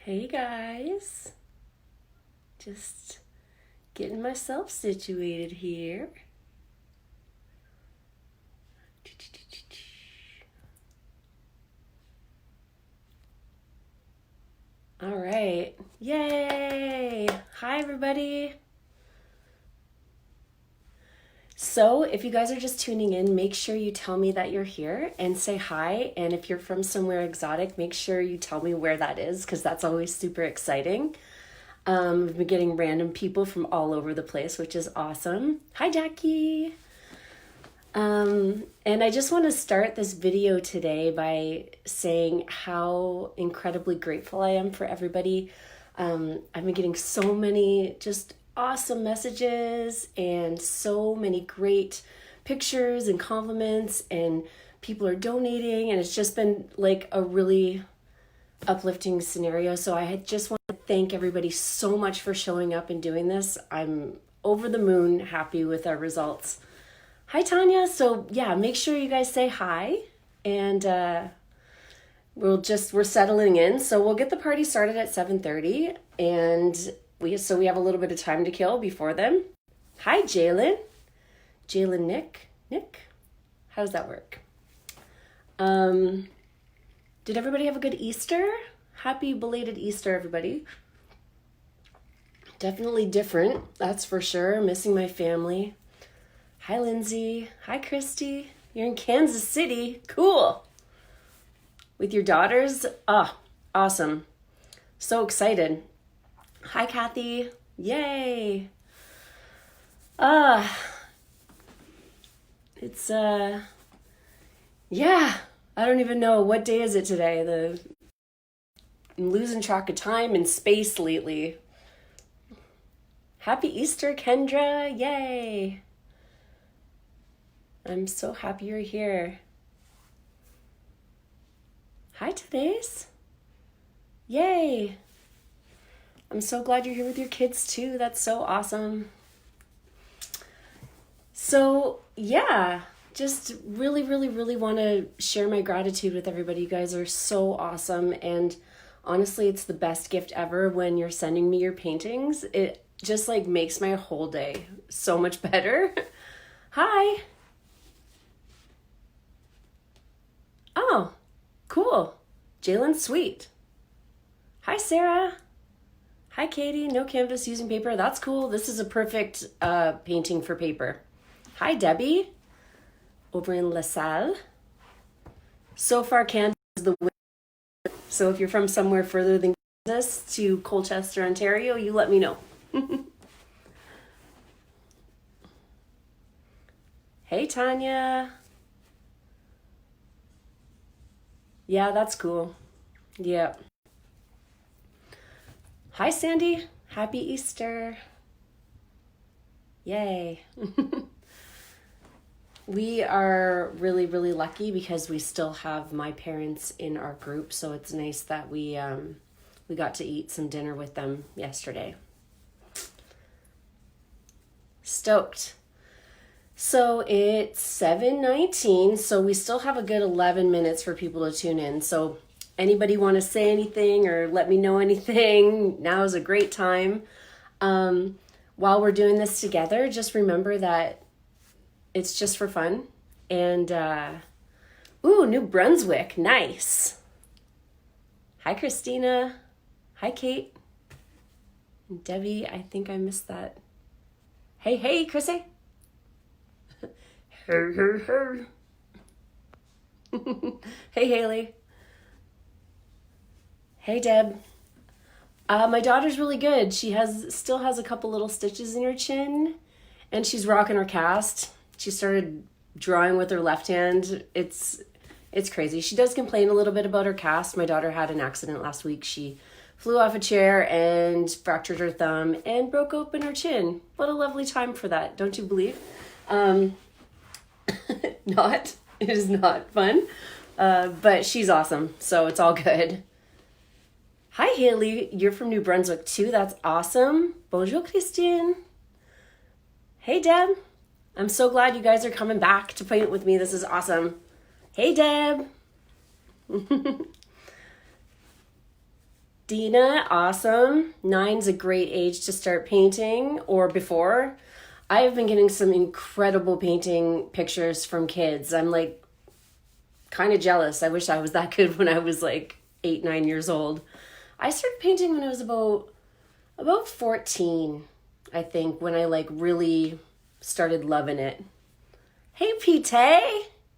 Hey guys, just getting myself situated here. All right, yay! Hi everybody. So if you guys are just tuning in, make sure you tell me that you're here and say hi. And if you're from somewhere exotic, make sure you tell me where that is because that's always super exciting. We've been getting random people from all over the place, which is awesome. Hi, Jackie. And I just want to start this video today by saying how incredibly grateful I am for everybody. I've been getting so many just awesome messages and so many great pictures and compliments, and people are donating, and it's just been like a really uplifting scenario. So I just want to thank everybody so much for showing up and doing this. I'm over the moon happy with our results. Hi, Tanya. So yeah, make sure you guys say hi, and we're settling in. So we'll get the party started at 7:30, and we have a little bit of time to kill before then. Hi, Jalen. Nick. How does that work? Did everybody have a good Easter? Happy belated Easter, everybody. Definitely different, that's for sure. Missing my family. Hi, Lindsay. Hi, Christy. You're in Kansas City. Cool. With your daughters? Awesome. So excited. Hi, Kathy. Yay. It's, yeah. I don't even know. What day is it today? I'm losing track of time and space lately. Happy Easter, Kendra. Yay. I'm so happy you're here. Hi, Today's. Yay. I'm so glad you're here with your kids too. That's so awesome. So yeah, just really want to share my gratitude with everybody. You guys are so awesome. And honestly, it's the best gift ever when you're sending me your paintings. It just like makes my whole day so much better. Hi. Oh, cool. Jalen's sweet. Hi, Sarah. Hi, Katie. No canvas using paper. That's cool. This is a perfect painting for paper. Hi, Debbie. Over in La Salle. So far, Kansas is the winner. So if you're from somewhere further than Kansas to Colchester, Ontario, you let me know. Hey, Tanya. Yeah, that's cool. Yeah. Hi, Sandy. Happy Easter. Yay. We are really lucky because we still have my parents in our group, so it's nice that we got to eat some dinner with them yesterday. Stoked. So it's 7:19, so we still have a good 11 minutes for people to tune in. So anybody want to say anything or let me know anything, now is a great time. While we're doing this together, just remember that it's just for fun. And, New Brunswick, nice. Hi, Christina. Hi, Kate. Debbie, I think I missed that. Hey, Chrissy. Hey. Hey, Haley. Hey, Deb. My daughter's really good. She still has a couple little stitches in her chin, and she's rocking her cast. She started drawing with her left hand. It's crazy. She does complain a little bit about her cast. My daughter had an accident last week. She flew off a chair and fractured her thumb and broke open her chin. What a lovely time for that, don't you believe? It is not fun, but she's awesome, so it's all good. Hi, Haley. You're from New Brunswick too. That's awesome. Bonjour, Christine. Hey, Deb. I'm so glad you guys are coming back to paint with me. This is awesome. Hey, Deb. Dina, awesome. 9's a great age to start painting, or before. I've been getting some incredible painting pictures from kids. I'm like kind of jealous. I wish I was that good when I was like 8, 9 years old. I started painting when I was about 14, I think, when I like really started loving it. Hey, Pete,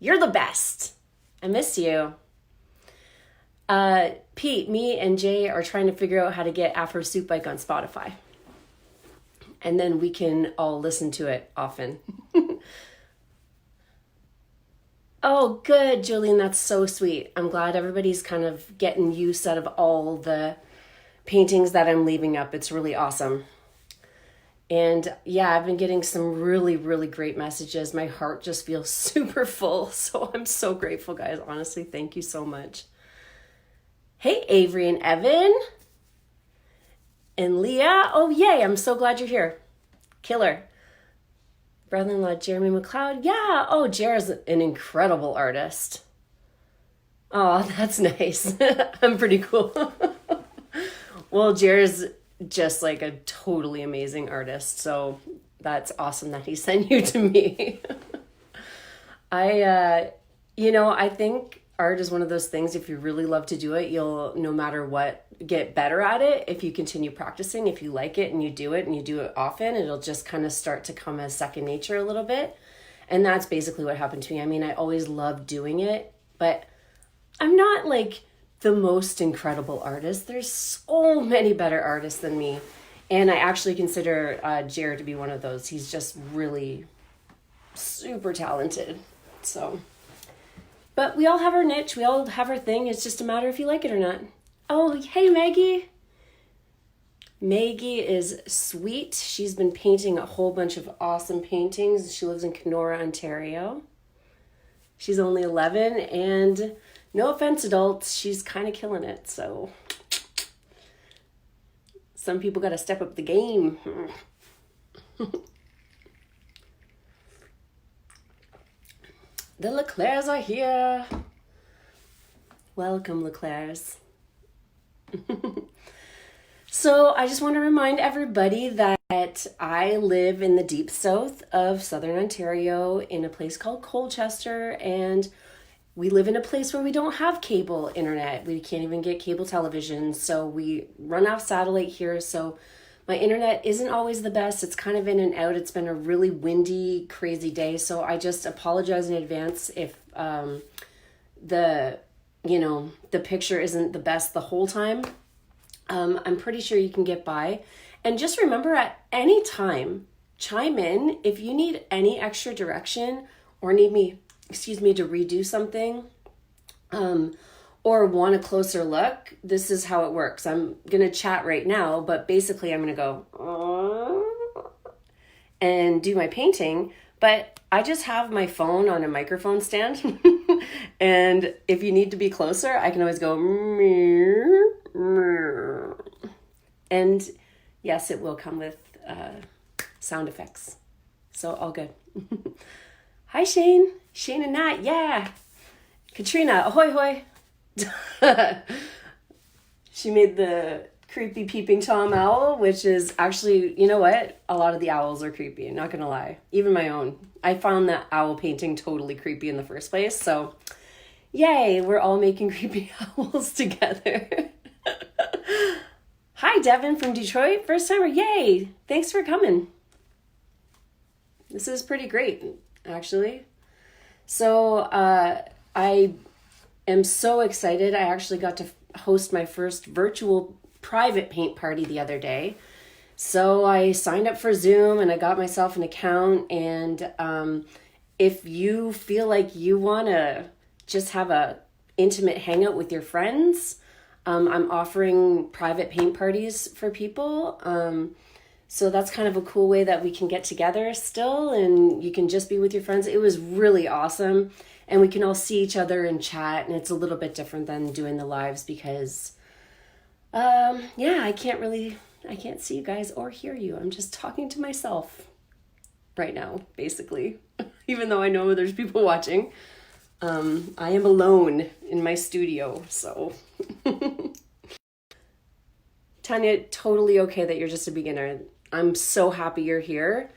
you're the best. I miss you. Pete, me and Jay are trying to figure out how to get Afro Soup Bike on Spotify. And then we can all listen to it often. Oh, good, Julian. That's so sweet. I'm glad everybody's kind of getting use out of all the paintings that I'm leaving up. It's really awesome. And yeah, I've been getting some really, really great messages. My heart just feels super full. So I'm so grateful, guys. Honestly, thank you so much. Hey, Avery and Evan. And Leah. Oh, yay. I'm so glad you're here. Killer. Brother-in-law Jeremy McLeod. Yeah. Oh, Jer's an incredible artist. Oh, that's nice. I'm pretty cool. Well, Jer's just like a totally amazing artist. So that's awesome that he sent you to me. I think art is one of those things, if you really love to do it, you'll, no matter what, get better at it. If you continue practicing, if you like it and you do it often, it'll just kind of start to come as second nature a little bit. And that's basically what happened to me. I mean, I always loved doing it, but I'm not like the most incredible artist. There's so many better artists than me. And I actually consider Jared to be one of those. He's just really super talented. So, but we all have our niche. We all have our thing. It's just a matter if you like it or not. Oh, hey, Maggie. Maggie is sweet. She's been painting a whole bunch of awesome paintings. She lives in Kenora, Ontario. She's only 11, and no offense, adults, she's kind of killing it. So some people got to step up the game. The LeClairs are here. Welcome, LeClairs. So I just want to remind everybody that I live in the deep south of Southern Ontario in a place called Colchester, and we live in a place where we don't have cable internet. We can't even get cable television, so we run off satellite here. So my internet isn't always the best. It's kind of in and out. It's been a really windy, crazy day, so I just apologize in advance if the picture isn't the best the whole time. I'm pretty sure you can get by. And just remember, at any time, chime in if you need any extra direction or need me to redo something, or want a closer look. This is how it works. I'm going to chat right now, but basically I'm going to go and do my painting, but I just have my phone on a microphone stand. And if you need to be closer, I can always go, and yes, it will come with sound effects. So all good. Hi, Shane and Nat. Yeah. Katrina, ahoy hoy. She made the creepy peeping Tom owl, which is actually, you know what? A lot of the owls are creepy, not gonna lie. Even my own. I found that owl painting totally creepy in the first place. So yay, we're all making creepy owls together. Hi, Devin from Detroit. First timer. Yay. Thanks for coming. This is pretty great, actually. So I am so excited. I actually got to host my first virtual private paint party the other day. So I signed up for Zoom and I got myself an account. And if you feel like you want to just have a intimate hangout with your friends, I'm offering private paint parties for people. So that's kind of a cool way that we can get together still, and you can just be with your friends. It was really awesome. And we can all see each other and chat, and it's a little bit different than doing the lives because, I can't see you guys or hear you. I'm just talking to myself right now, basically, even though I know there's people watching. I am alone in my studio, so. Tanya, totally okay that you're just a beginner. I'm so happy you're here.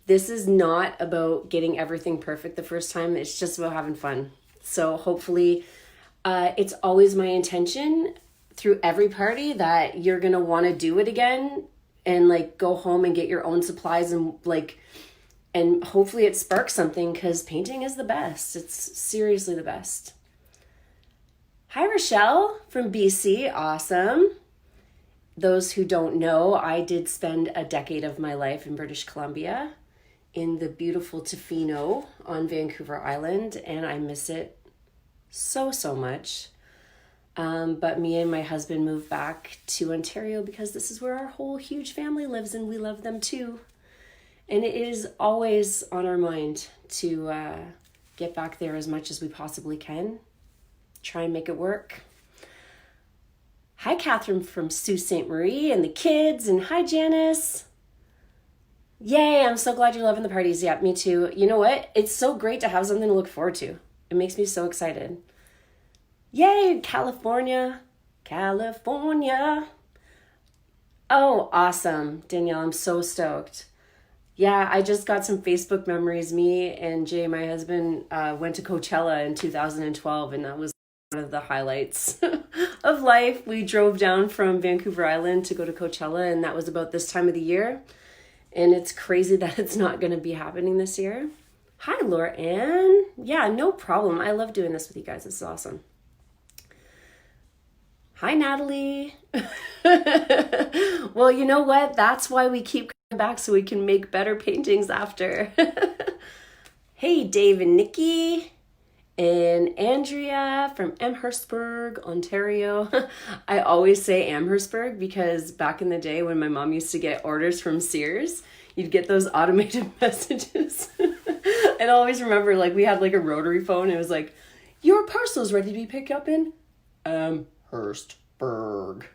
This is not about getting everything perfect the first time. It's just about having fun. So hopefully it's always my intention through every party that you're going to want to do it again and like go home and get your own supplies and hopefully it sparks something, because painting is the best. It's seriously the best. Hi, Rochelle from BC. Awesome. Those who don't know, I did spend a decade of my life in British Columbia in the beautiful Tofino on Vancouver Island, and I miss it so much. But me and my husband moved back to Ontario because this is where our whole huge family lives and we love them too. And it is always on our mind to get back there as much as we possibly can. Try and make it work. Hi, Catherine from Sault Ste. Marie and the kids. And hi, Janice. Yay, I'm so glad you're loving the parties. Yeah, me too. You know what? It's so great to have something to look forward to. It makes me so excited. Yay, California. California. Oh, awesome. Danielle, I'm so stoked. Yeah, I just got some Facebook memories. Me and Jay, my husband, went to Coachella in 2012, and that was one of the highlights of life. We drove down from Vancouver Island to go to Coachella, and that was about this time of the year. And it's crazy that it's not going to be happening this year. Hi, Laura Ann. Yeah, no problem. I love doing this with you guys. This is awesome. Hi, Natalie. Well, you know what? That's why we keep coming back, so we can make better paintings after. Hey, Dave and Nikki. And Andrea from Amherstburg, Ontario. I always say Amherstburg because back in the day when my mom used to get orders from Sears, you'd get those automated messages. And I always remember, like, we had like a rotary phone. It was like, your parcel's ready to be picked up in Amherstburg.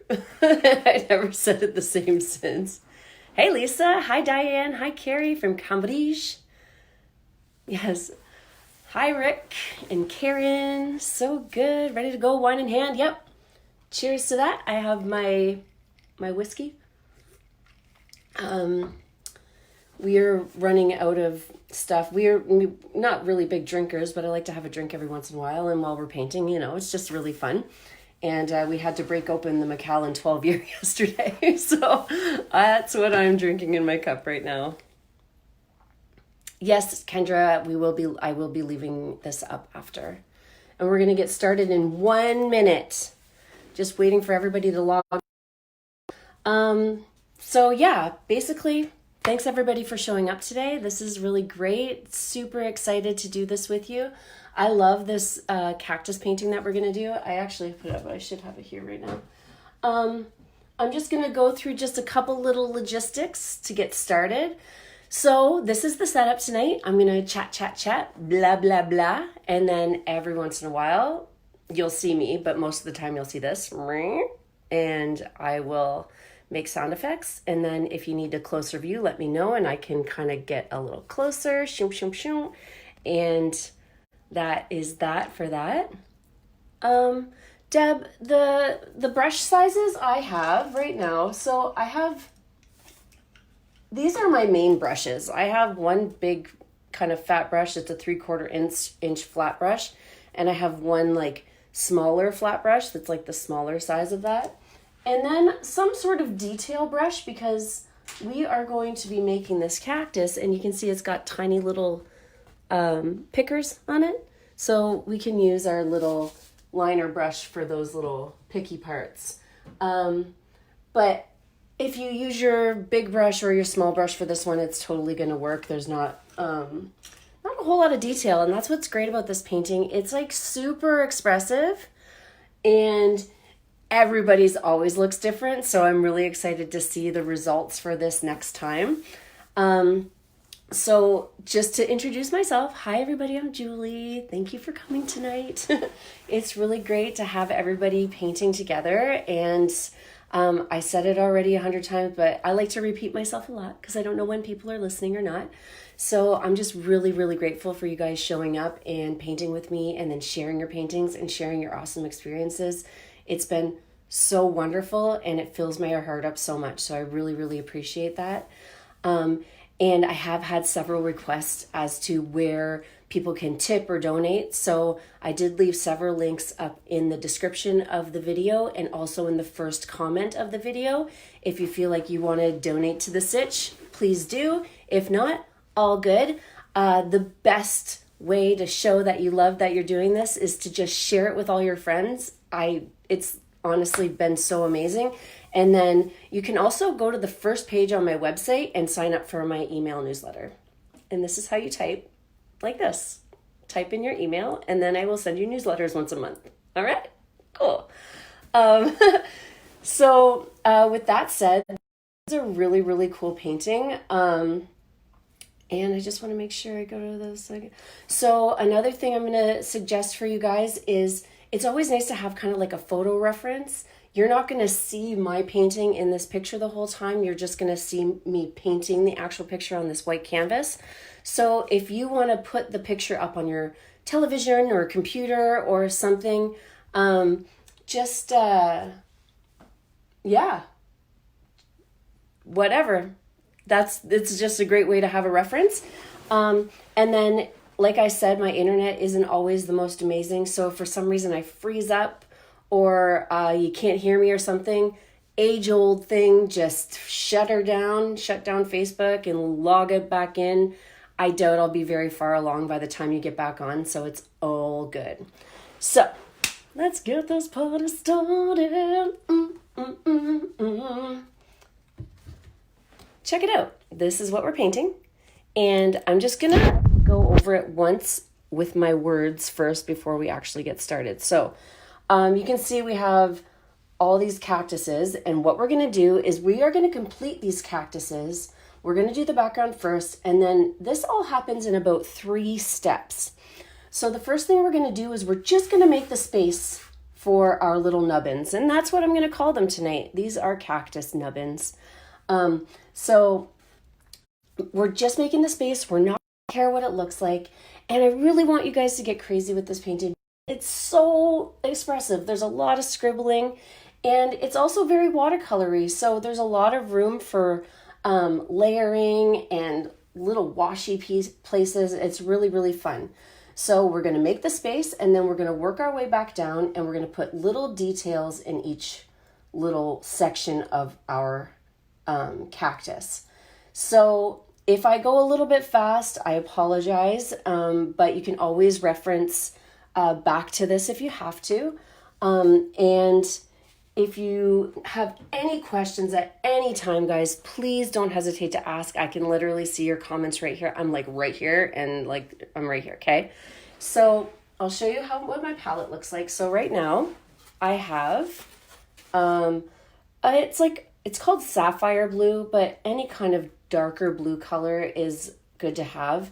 I never said it the same since. Hey, Lisa. Hi, Diane. Hi, Carrie from Cambridge. Yes. Hi, Rick and Karen. So good. Ready to go, wine in hand. Yep. Cheers to that. I have my whiskey. We are running out of stuff. We're not really big drinkers, but I like to have a drink every once in a while. And while we're painting, you know, it's just really fun. And we had to break open the Macallan 12-year yesterday. So that's what I'm drinking in my cup right now. Yes, Kendra, I will be leaving this up after. And we're going to get started in 1 minute. Just waiting for everybody to log. So yeah, basically, thanks everybody for showing up today. This is really great. Super excited to do this with you. I love this cactus painting that we're going to do. I actually put it up. I should have it here right now. I'm just going to go through just a couple little logistics to get started. So this is the setup tonight. I'm going to chat, blah, blah, blah. And then every once in a while, you'll see me, but most of the time you'll see this. And I will make sound effects. And then if you need a closer view, let me know and I can kind of get a little closer. Shoom, shoom, shoom. And that is that for that. Deb, the brush sizes I have right now. So I have... These are my main brushes. I have one big kind of fat brush. It's a 3/4 inch flat brush. And I have one like smaller flat brush that's like the smaller size of that. And then some sort of detail brush because we are going to be making this cactus and you can see it's got tiny little pickers on it. So we can use our little liner brush for those little picky parts. But if you use your big brush or your small brush for this one, it's totally going to work. There's not a whole lot of detail, and that's what's great about this painting. It's like super expressive, and everybody's always looks different, so I'm really excited to see the results for this next time. So just to introduce myself, hi everybody, I'm Julie. Thank you for coming tonight. It's really great to have everybody painting together, and I said it already 100 times, but I like to repeat myself a lot because I don't know when people are listening or not. So I'm just really, really grateful for you guys showing up and painting with me and then sharing your paintings and sharing your awesome experiences. It's been so wonderful, and it fills my heart up so much. So I really, really appreciate that. And I have had several requests as to where people can tip or donate. So I did leave several links up in the description of the video and also in the first comment of the video. If you feel like you want to donate to the Sitch, please do. If not, all good. The best way to show that you love that you're doing this is to just share it with all your friends. It's honestly been so amazing. And then you can also go to the first page on my website and sign up for my email newsletter. And this is how you type, like this. Type in your email, and then I will send you newsletters once a month. All right? Cool. So with that said, it's a really, really cool painting. And I just want to make sure I go to those. So another thing I'm going to suggest for you guys is it's always nice to have kind of like a photo reference. You're not going to see my painting in this picture the whole time. You're just going to see me painting the actual picture on this white canvas. So if you want to put the picture up on your television or computer or something, whatever. It's just a great way to have a reference. And then, like I said, my internet isn't always the most amazing. So if for some reason I freeze up or you can't hear me or something, age-old thing, just shut down Facebook and log it back in. I doubt I'll be very far along by the time you get back on, so it's all good. So let's get this party started. Check it out. This is what we're painting. And I'm just going to go over it once with my words first before we actually get started. So you can see we have all these cactuses. And what we're going to do is we are going to complete these cactuses. We're going to do the background first. And then this all happens in about 3 steps. So the first thing we're going to do is we're just going to make the space for our little nubbins. And that's what I'm going to call them tonight. These are cactus nubbins. So we're just making the space. We're not going to care what it looks like. And I really want you guys to get crazy with this painting. It's so expressive. There's a lot of scribbling and it's also very watercolory. So there's a lot of room for layering and little washy places. It's really, really fun. So we're going to make the space and then we're going to work our way back down and we're going to put little details in each little section of our cactus. So if I go a little bit fast, I apologize, but you can always reference back to this if you have to. And if you have any questions at any time, guys, please don't hesitate to ask. I can literally see your comments right here. I'm like right here and like I'm right here, okay? So I'll show you what my palette looks like. So right now I have, it's called sapphire blue, but any kind of darker blue color is good to have.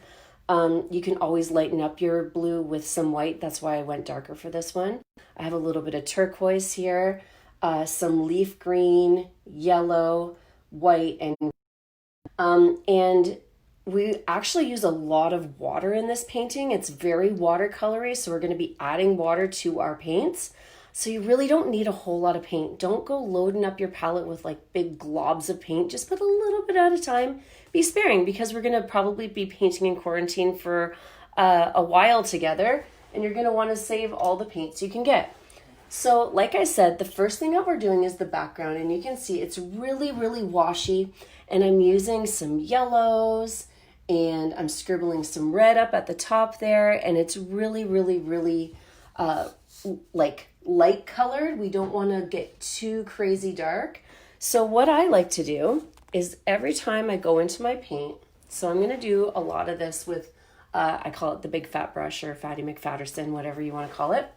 You can always lighten up your blue with some white. That's why I went darker for this one. I have a little bit of turquoise here, some leaf green, yellow, white, and we actually use a lot of water in this painting. It's very watercolory, so we're going to be adding water to our paints. So you really don't need a whole lot of paint. Don't go loading up your palette with like big globs of paint. Just put a little bit at a time. Be sparing because we're going to probably be painting in quarantine for a while together. And you're going to want to save all the paints you can get. So like I said, the first thing that we're doing is the background. And you can see it's really, really washy. And I'm using some yellows and I'm scribbling some red up at the top there. And it's really, really, really like light colored. We don't want to get too crazy dark. So what I like to do is every time I go into my paint, so I'm going to do a lot of this with, I call it the big fat brush or Fatty McFatterson, whatever you want to call it.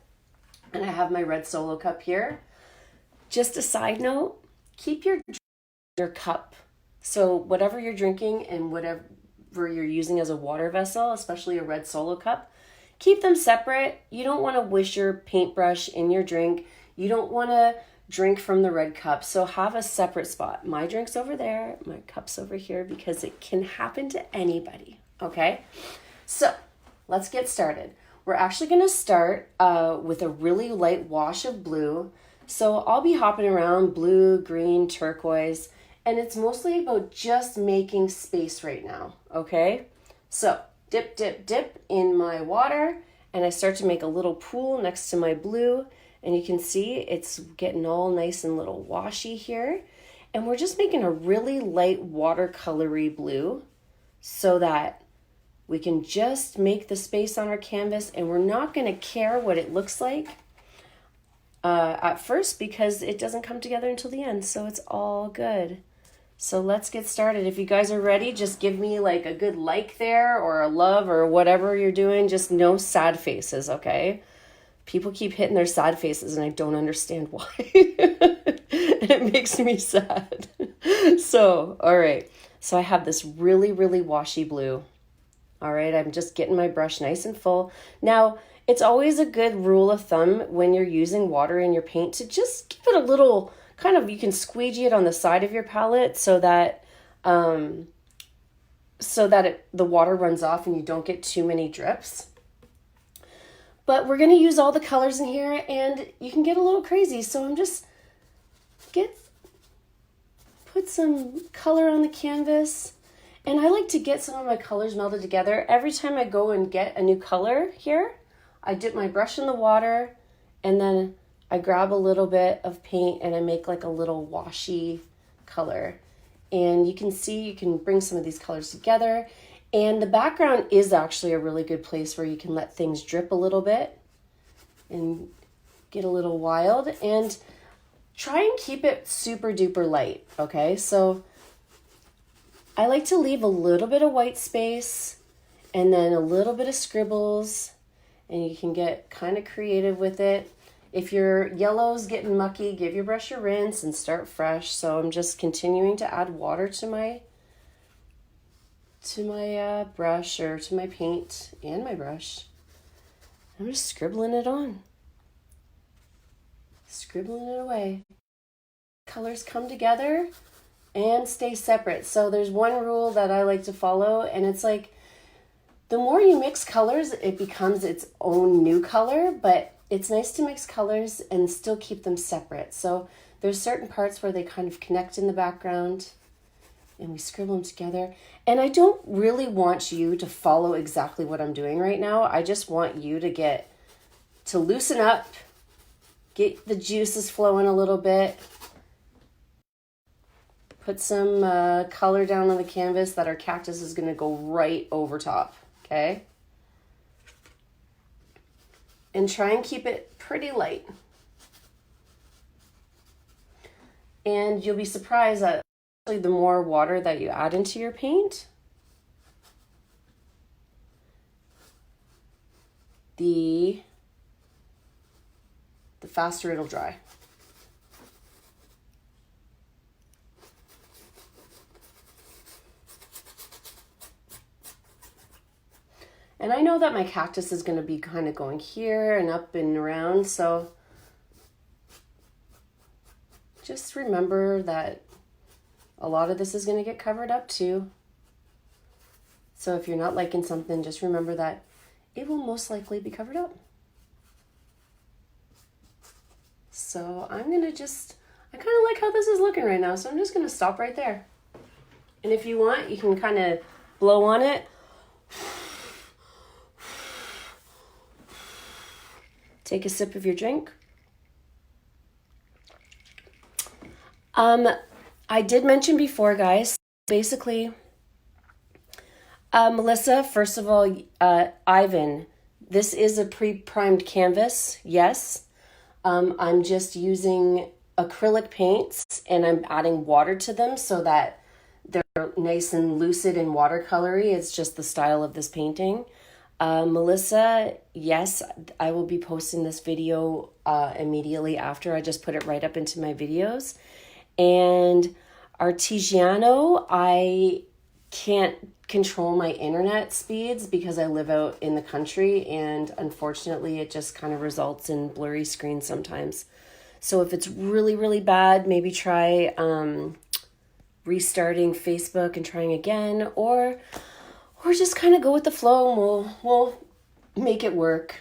And I have my red Solo cup here. Just a side note, keep your cup. So whatever you're drinking and whatever you're using as a water vessel, especially a red Solo cup, keep them separate. You don't want to wish your paintbrush in your drink. You don't want to drink from the red cup. So have a separate spot. My drink's over there, my cup's over here because it can happen to anybody. Okay? So let's get started. We're actually going to start with a really light wash of blue. So I'll be hopping around blue, green, turquoise, and it's mostly about just making space right now, okay? So dip, dip, dip in my water, and I start to make a little pool next to my blue, and you can see it's getting all nice and little washy here. And we're just making a really light watercolory blue so that we can just make the space on our canvas, and we're not going to care what it looks like at first because it doesn't come together until the end, so it's all good. So let's get started. If you guys are ready, just give me like a good like there or a love or whatever you're doing. Just no sad faces, okay? People keep hitting their sad faces and I don't understand why. And it makes me sad. So, all right. So I have this really, really washy blue. All right, I'm just getting my brush nice and full. Now, it's always a good rule of thumb when you're using water in your paint to just give it a little kind of, you can squeegee it on the side of your palette so that the water runs off and you don't get too many drips. But we're going to use all the colors in here and you can get a little crazy. So I'm just put some color on the canvas. And I like to get some of my colors melted together. Every time I go and get a new color here, I dip my brush in the water and then I grab a little bit of paint and I make like a little washy color. And you can see, you can bring some of these colors together. And the background is actually a really good place where you can let things drip a little bit and get a little wild. And try and keep it super duper light, okay? So I like to leave a little bit of white space and then a little bit of scribbles, and you can get kind of creative with it. If your yellow's getting mucky, give your brush a rinse and start fresh. So I'm just continuing to add water to my brush or to my paint and my brush. I'm just scribbling it on. Scribbling it away. Colors come together and stay separate. So there's one rule that I like to follow, and it's like the more you mix colors, it becomes its own new color, but it's nice to mix colors and still keep them separate. So there's certain parts where they kind of connect in the background and we scribble them together. And I don't really want you to follow exactly what I'm doing right now. I just want you to loosen up, get the juices flowing a little bit, put some color down on the canvas that our cactus is going to go right over top, okay? And try and keep it pretty light. And you'll be surprised that actually the more water that you add into your paint, the faster it'll dry. And I know that my cactus is going to be kind of going here and up and around, so just remember that a lot of this is going to get covered up too. So if you're not liking something, just remember that it will most likely be covered up. So I'm going to I kind of like how this is looking right now, so I'm just going to stop right there. And if you want, you can kind of blow on it. Take a sip of your drink. I did mention before, guys, basically, Melissa, first of all, Ivan, this is a pre-primed canvas, yes. I'm just using acrylic paints and I'm adding water to them so that they're nice and lucid and watercolory. It's just the style of this painting. Melissa, yes, I will be posting this video immediately after. I just put it right up into my videos. And Artigiano, I can't control my internet speeds because I live out in the country, and unfortunately it just kind of results in blurry screens sometimes. So if it's really, really bad, maybe try restarting Facebook and trying again, or just kind of go with the flow and we'll make it work.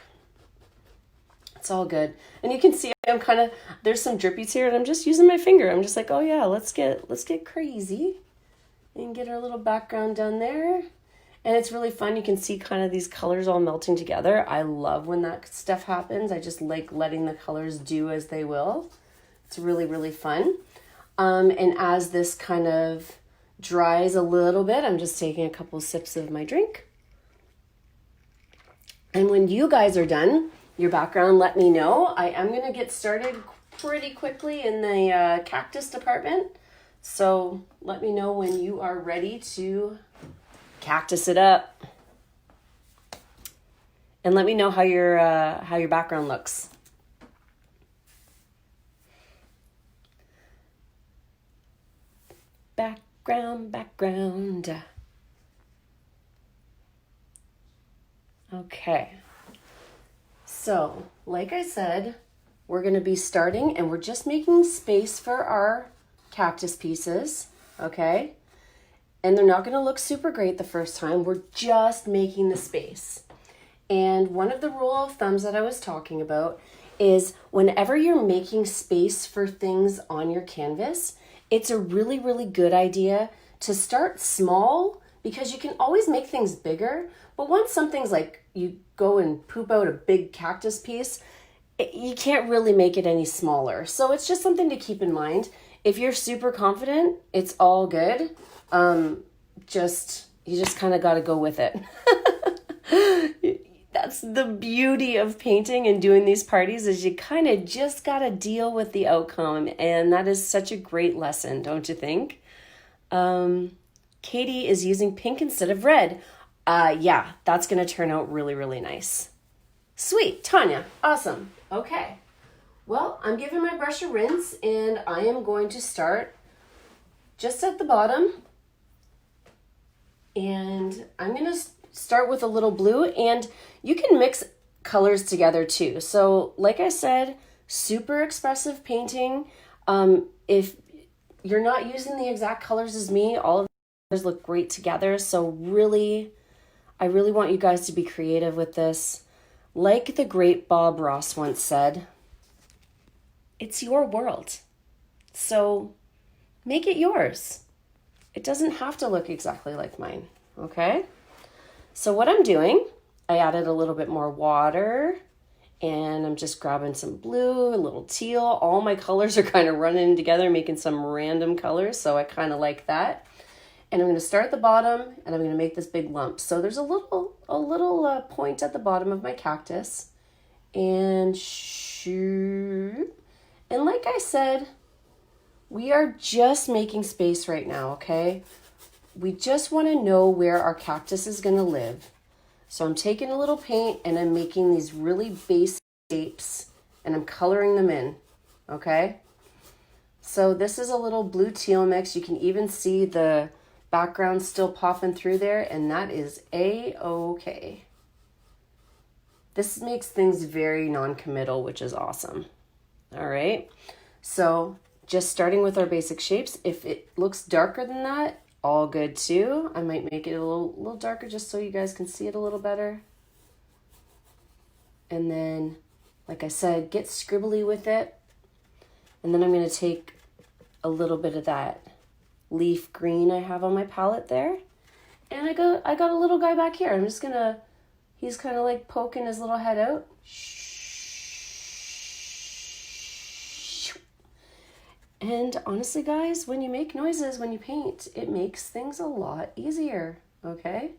it's all good. And you can see I'm kind of, there's some drippies here and I'm just using my finger. I'm just like, oh yeah, let's get crazy and get our little background done there. And it's really fun. You can see kind of these colors all melting together. I love when that stuff happens. I just like letting the colors do as they will. It's really, really fun. And as this kind of dries a little bit, I'm just taking a couple sips of my drink. And when you guys are done, your background, let me know. I am going to get started pretty quickly in the cactus department. So let me know when you are ready to cactus it up. And let me know how your background looks. Background. Okay. So, like I said, we're going to be starting and we're just making space for our cactus pieces, okay? And they're not going to look super great the first time. We're just making the space. And one of the rule of thumbs that I was talking about is whenever you're making space for things on your canvas, it's a really, really good idea to start small because you can always make things bigger. But once something's like you go and poop out a big cactus piece, you can't really make it any smaller. So it's just something to keep in mind. If you're super confident, it's all good. You just kind of got to go with it. That's the beauty of painting and doing these parties is you kind of just got to deal with the outcome. And that is such a great lesson, don't you think? Katie is using pink instead of red. Yeah, that's going to turn out really, really nice. Sweet, Tanya, awesome. Okay, well, I'm giving my brush a rinse and I am going to start just at the bottom. And I'm going to start with a little blue, and you can mix colors together too. So like I said, super expressive painting. If you're not using the exact colors as me, all of the colors look great together. So really, I really want you guys to be creative with this. Like the great Bob Ross once said, it's your world. So make it yours. It doesn't have to look exactly like mine, okay? So what I'm doing, I added a little bit more water and I'm just grabbing some blue, a little teal. All my colors are kind of running together, making some random colors. So I kind of like that. And I'm going to start at the bottom and I'm going to make this big lump. So there's a little point at the bottom of my cactus and shoot. And like I said, we are just making space right now, okay? We just want to know where our cactus is going to live. So I'm taking a little paint and I'm making these really basic shapes and I'm coloring them in, okay? So this is a little blue teal mix. You can even see the background still popping through there, and that is A-okay. This makes things very non-committal, which is awesome. All right, so just starting with our basic shapes. If it looks darker than that, all good too. I might make it a little darker just so you guys can see it a little better. And then, like I said, get scribbly with it. And then I'm going to take a little bit of that leaf green I have on my palette there. And I got a little guy back here. I'm just going to, he's kind of like poking his little head out. And honestly, guys, when you make noises, when you paint, it makes things a lot easier, okay?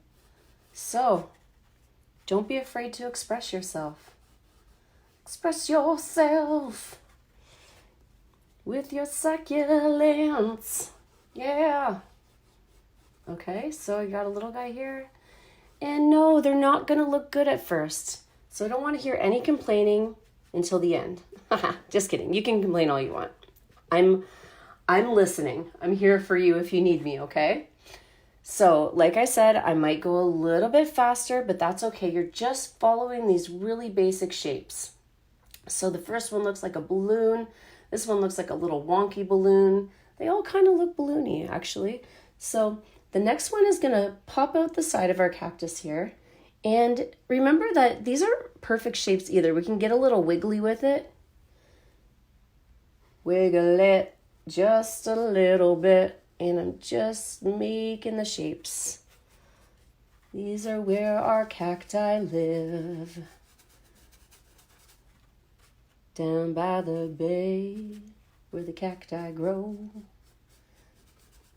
So, don't be afraid to express yourself. Express yourself with your succulents. Yeah. Okay, so I got a little guy here. And no, they're not going to look good at first. So I don't want to hear any complaining until the end. Just kidding. You can complain all you want. I'm listening. I'm here for you if you need me, okay? So, like I said, I might go a little bit faster, but that's okay. You're just following these really basic shapes. So the first one looks like a balloon. This one looks like a little wonky balloon. They all kind of look balloony, actually. So the next one is going to pop out the side of our cactus here. And remember that these are perfect shapes either. We can get a little wiggly with it. Wiggle it just a little bit, and I'm just making the shapes. These are where our cacti live. Down by the bay, where the cacti grow.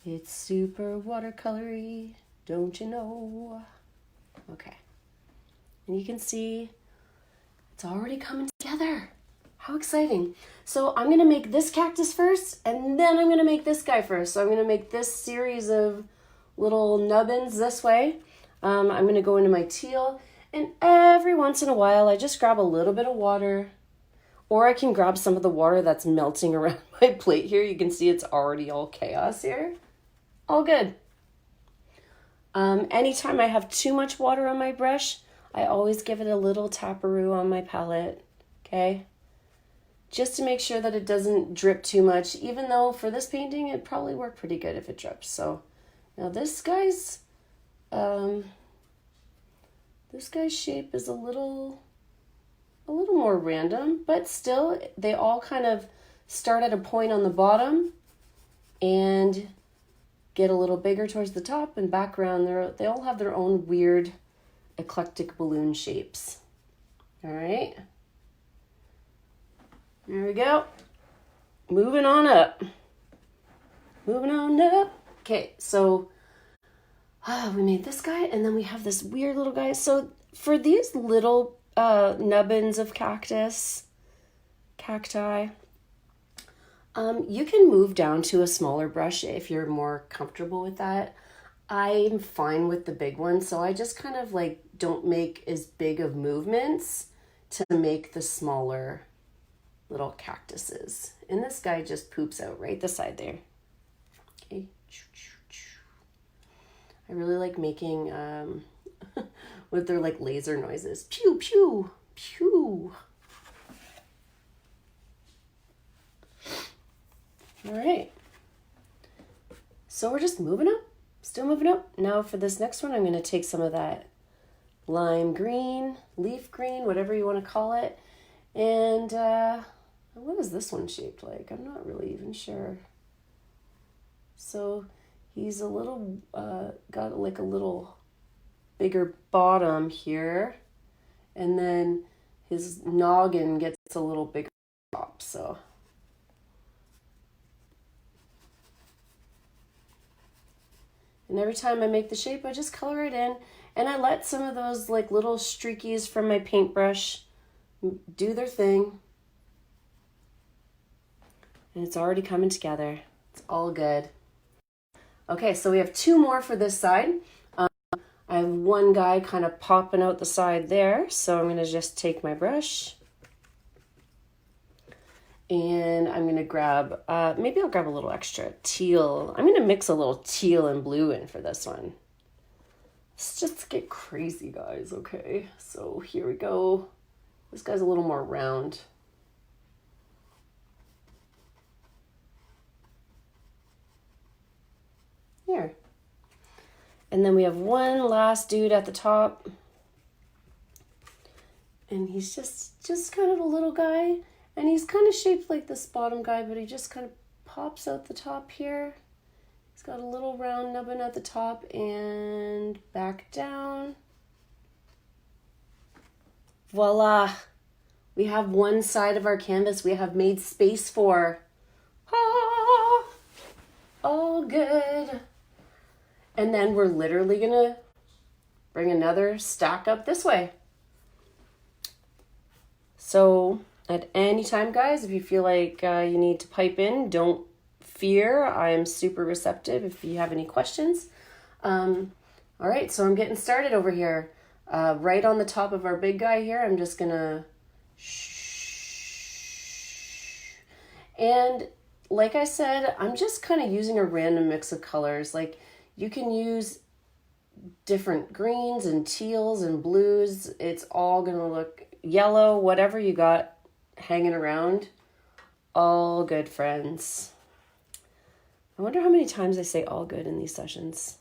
It's super watercolory, don't you know? Okay. And you can see it's already coming together. How exciting. So I'm going to make this cactus first, and then I'm going to make this guy first. So I'm going to make this series of little nubbins this way. I'm going to go into my teal, and every once in a while I just grab a little bit of water, or I can grab some of the water that's melting around my plate here. You can see it's already all chaos here. All good. Anytime I have too much water on my brush, I always give it a little taparoo on my palette, okay? Just to make sure that it doesn't drip too much, even though for this painting, it'd probably work pretty good if it drips. So now this guy's shape is a little more random, but still they all kind of start at a point on the bottom and get a little bigger towards the top and background. They all have their own weird eclectic balloon shapes. All right. There we go. Moving on up. Moving on up. Okay, so we made this guy, and then we have this weird little guy. So for these little nubbins of cacti, you can move down to a smaller brush if you're more comfortable with that. I'm fine with the big one, so I just kind of like don't make as big of movements to make the smaller little cactuses. And this guy just poops out right the side there. Okay. I really like making with their like laser noises. Pew, pew, pew. All right. So we're just moving up, still moving up. Now for this next one, I'm going to take some of that lime green, leaf green, whatever you want to call it. And what is this one shaped like? I'm not really even sure. So he's a little, got like a little bigger bottom here. And then his noggin gets a little bigger top, so. And every time I make the shape, I just color it in. And I let some of those like little streakies from my paintbrush do their thing. And it's already coming together. It's all good. Okay, so we have two more for this side. I have one guy kind of popping out the side there. So I'm going to just take my brush. And I'm going to grab, maybe I'll grab a little extra teal. I'm going to mix a little teal and blue in for this one. Let's just get crazy, guys, okay? So here we go. This guy's a little more round. Here. And then we have one last dude at the top. And he's just kind of a little guy. And he's kind of shaped like this bottom guy, but he just kind of pops out the top here. He's got a little round nubbin at the top and back down. Voila! We have one side of our canvas we have made space for. Ah, all good. And then we're literally gonna bring another stack up this way. So at any time, guys, if you feel like you need to pipe in, don't fear. I am super receptive if you have any questions. All right, so I'm getting started over here. Right on the top of our big guy here, I'm just gonna and like I said, I'm just kind of using a random mix of colors. Like you can use different greens and teals and blues. It's all gonna look yellow, whatever you got hanging around. All good, friends. I wonder how many times I say all good in these sessions.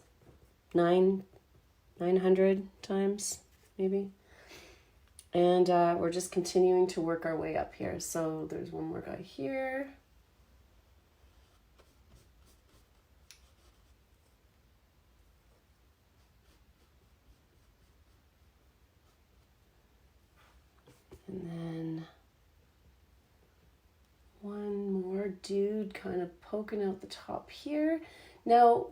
900 times, maybe. And we're just continuing to work our way up here. So there's one more guy here. And then one more dude kind of poking out the top here. Now,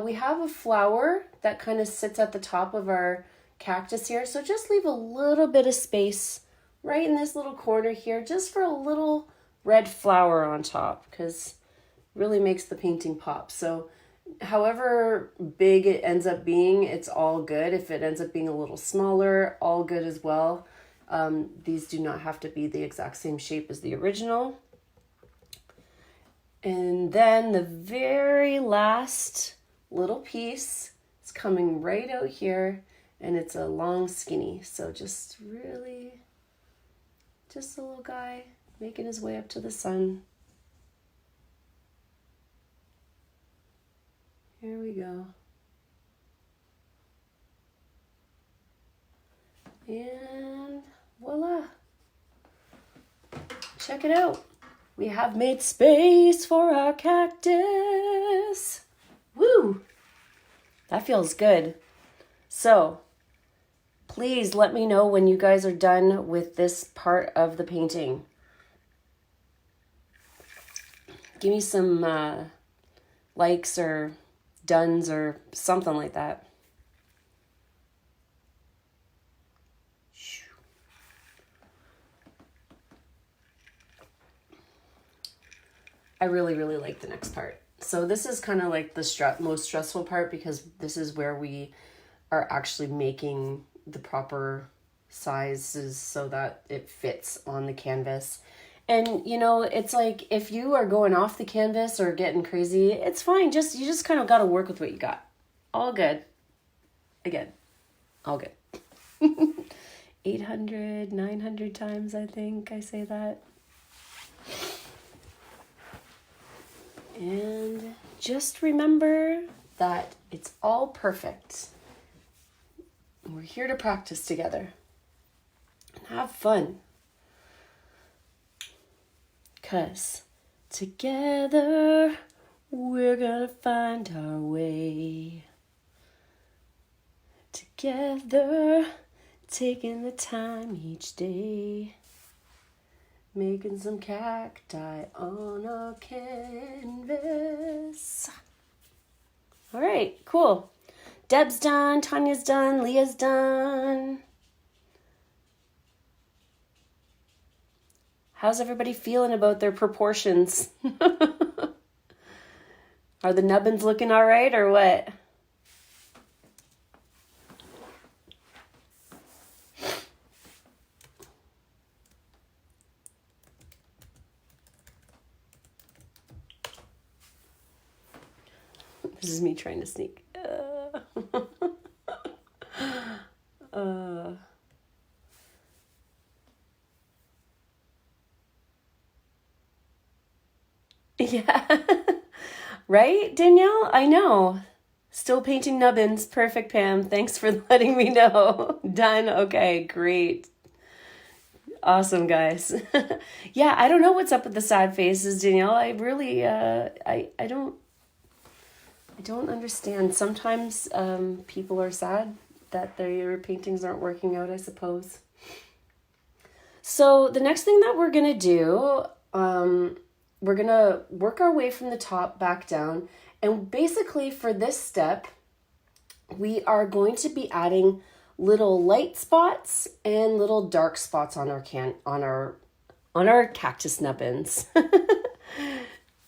we have a flower that kind of sits at the top of our cactus here. So just leave a little bit of space right in this little corner here, just for a little red flower on top, because it really makes the painting pop. So however big it ends up being, it's all good. If it ends up being a little smaller, all good as well. These do not have to be the exact same shape as the original. And then the very last little piece is coming right out here, and it's a long skinny. So just really, just a little guy making his way up to the sun. Here we go. And voila. Check it out. We have made space for our cactus. Woo! That feels good. So, please let me know when you guys are done with this part of the painting. Give me some likes or dones or something like that. I really, really like the next part. So this is kind of like the most stressful part, because this is where we are actually making the proper sizes so that it fits on the canvas. And, you know, it's like if you are going off the canvas or getting crazy, it's fine. You just kind of got to work with what you got. All good. Again, all good. 800, 900 times, I think I say that. And just remember that it's all perfect. We're here to practice together and have fun. 'Cause together we're gonna find our way. Together, taking the time each day. Making some cacti on a canvas. All right, cool. Deb's done, Tanya's done, Leah's done. How's everybody feeling about their proportions? Are the nubbins looking all right or what? This is me trying to sneak. Yeah. Right, Danielle? I know. Still painting nubbins. Perfect, Pam. Thanks for letting me know. Done. Okay, great. Awesome, guys. Yeah, I don't know what's up with the sad faces, Danielle. I really, I don't understand. Sometimes people are sad that their paintings aren't working out, I suppose. So the next thing that we're going to do, we're going to work our way from the top back down. And basically for this step, we are going to be adding little light spots and little dark spots on our cactus nubbins.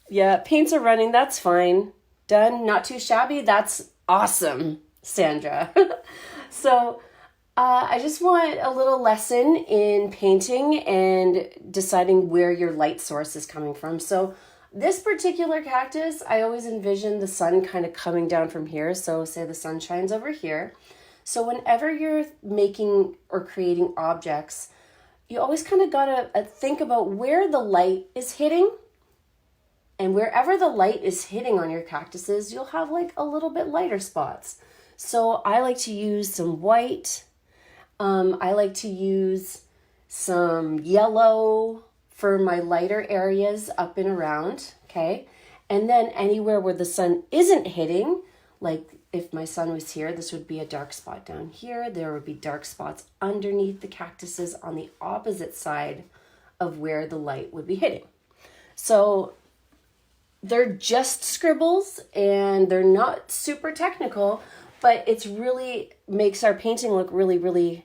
Yeah, paints are running. That's fine. Done. Not too shabby. That's awesome, Sandra. So I just want a little lesson in painting and deciding where your light source is coming from. So this particular cactus, I always envision the sun kind of coming down from here. So say the sun shines over here. So whenever you're making or creating objects, you always kind of got to think about where the light is hitting. And wherever the light is hitting on your cactuses, you'll have like a little bit lighter spots. So I like to use some white. I like to use some yellow for my lighter areas up and around, okay? And then anywhere where the sun isn't hitting, like if my sun was here, this would be a dark spot down here. There would be dark spots underneath the cactuses on the opposite side of where the light would be hitting. So they're just scribbles and they're not super technical, but it's really makes our painting look really, really,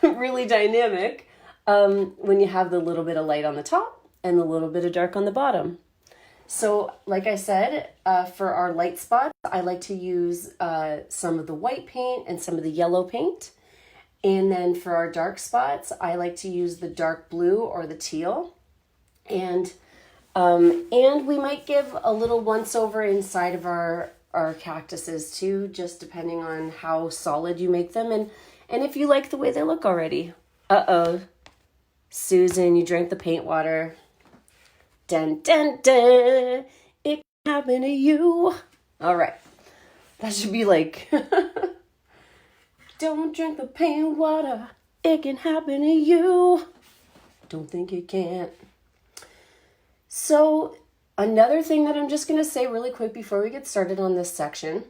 really dynamic when you have the little bit of light on the top and the little bit of dark on the bottom. So like I said, for our light spots, I like to use some of the white paint and some of the yellow paint. And then for our dark spots, I like to use the dark blue or the teal. And we might give a little once over inside of our cactuses too, just depending on how solid you make them and if you like the way they look already. Uh-oh. Susan, you drank the paint water. Dun, dun, dun. It can happen to you. All right. That should be like, don't drink the paint water. It can happen to you. Don't think it can't. So another thing that I'm just going to say really quick before we get started on this section.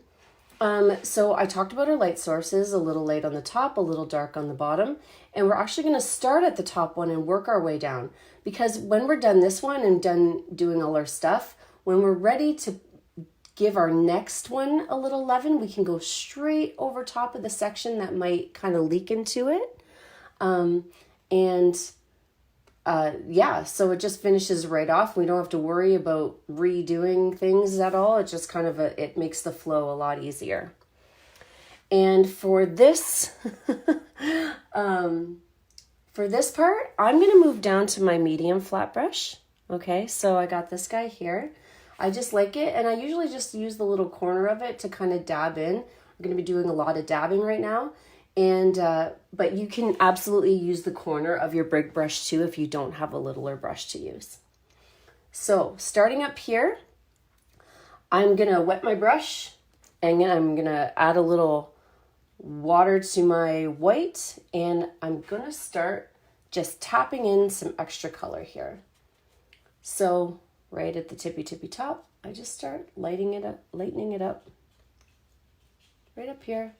So I talked about our light sources, a little light on the top, a little dark on the bottom. And we're actually going to start at the top one and work our way down. Because when we're done this one and done doing all our stuff, when we're ready to give our next one a little leaven, we can go straight over top of the section that might kind of leak into it. So it just finishes right off. We don't have to worry about redoing things at all. It just kind of it makes the flow a lot easier. And for this, for this part, I'm going to move down to my medium flat brush. Okay, so I got this guy here. I just like it, and I usually just use the little corner of it to kind of dab in. I'm going to be doing a lot of dabbing right now. And but you can absolutely use the corner of your big brush too if you don't have a littler brush to use. So starting up here, I'm gonna wet my brush and I'm gonna add a little water to my white, and I'm gonna start just tapping in some extra color here. So right at the tippy top, I just start lightening it up right up here.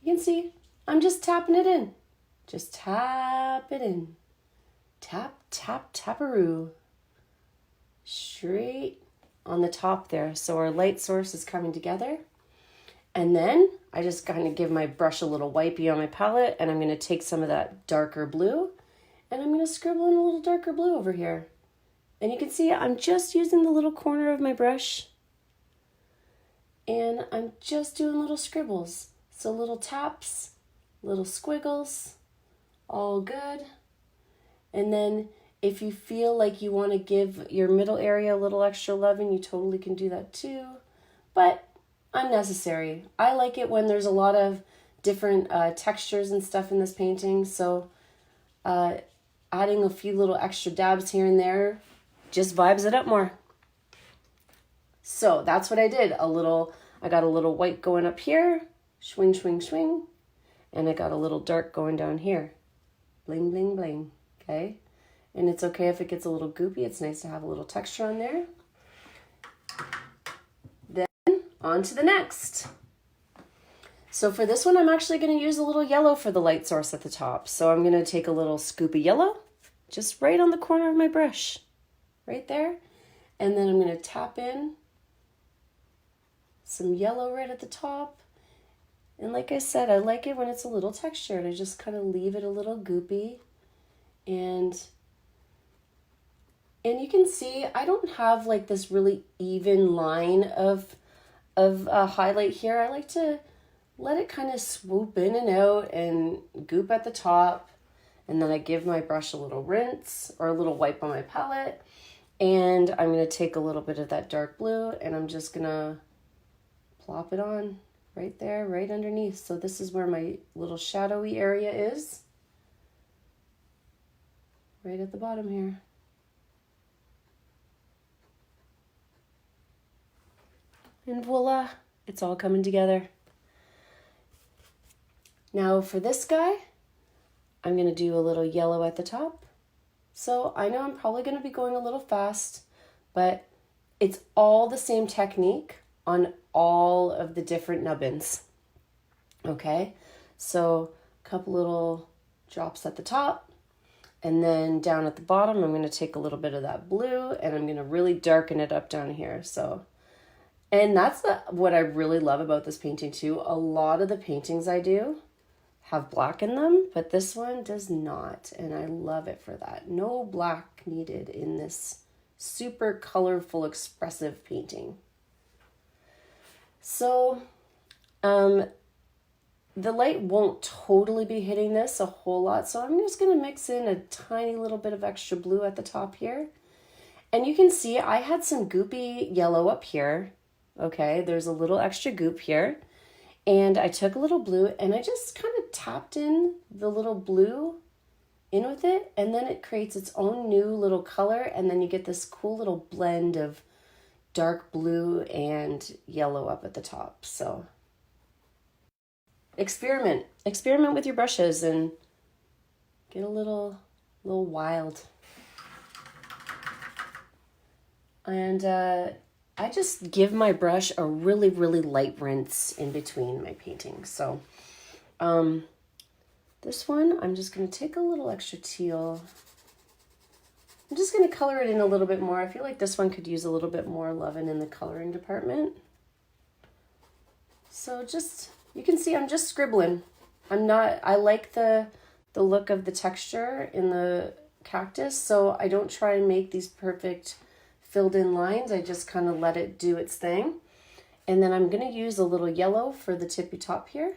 You can see I'm just tapping it in. Just tap it in. Tap, tap, taparoo. Straight on the top there. So our light source is coming together. And then I just kind of give my brush a little wipey on my palette, and I'm going to take some of that darker blue and I'm going to scribble in a little darker blue over here. And you can see I'm just using the little corner of my brush, and I'm just doing little scribbles. So little taps, little squiggles, all good. And then if you feel like you want to give your middle area a little extra leaven, you totally can do that too, but unnecessary. I like it when there's a lot of different textures and stuff in this painting, so adding a few little extra dabs here and there just vibes it up more. So that's what I did. I got a little white going up here, swing, swing, swing. And I got a little dark going down here. Bling, bling, bling. Okay? And it's okay if it gets a little goopy. It's nice to have a little texture on there. Then, on to the next. So for this one, I'm actually going to use a little yellow for the light source at the top. So I'm going to take a little scoop of yellow, just right on the corner of my brush. Right there. And then I'm going to tap in some yellow right at the top. And like I said, I like it when it's a little textured. I just kind of leave it a little goopy. And you can see I don't have like this really even line of highlight here. I like to let it kind of swoop in and out and goop at the top. And then I give my brush a little rinse or a little wipe on my palette. And I'm going to take a little bit of that dark blue and I'm just going to plop it on. Right there, right underneath. So this is where my little shadowy area is. Right at the bottom here. And voila, it's all coming together. Now for this guy, I'm going to do a little yellow at the top. So I know I'm probably going to be going a little fast, but it's all the same technique on all of the different nubbins. Okay, so a couple little drops at the top, and then down at the bottom, I'm going to take a little bit of that blue and I'm going to really darken it up down here. So, and that's what I really love about this painting too. A lot of the paintings I do have black in them, but this one does not, and I love it for that. No black needed in this super colorful, expressive painting. So, the light won't totally be hitting this a whole lot, so I'm just going to mix in a tiny little bit of extra blue at the top here. And you can see I had some goopy yellow up here. Okay, there's a little extra goop here. And I took a little blue and I just kind of tapped in the little blue in with it, and then it creates its own new little color, and then you get this cool little blend of dark blue and yellow up at the top. So experiment with your brushes and get a little wild. And I just give my brush a really light rinse in between my paintings. So this one, I'm just going to take a little extra teal. I'm just going to color it in a little bit more. I feel like this one could use a little bit more loving in the coloring department. So just, you can see I'm just scribbling. I like the look of the texture in the cactus, so I don't try and make these perfect filled in lines. I just kind of let it do its thing. And then I'm going to use a little yellow for the tippy top here.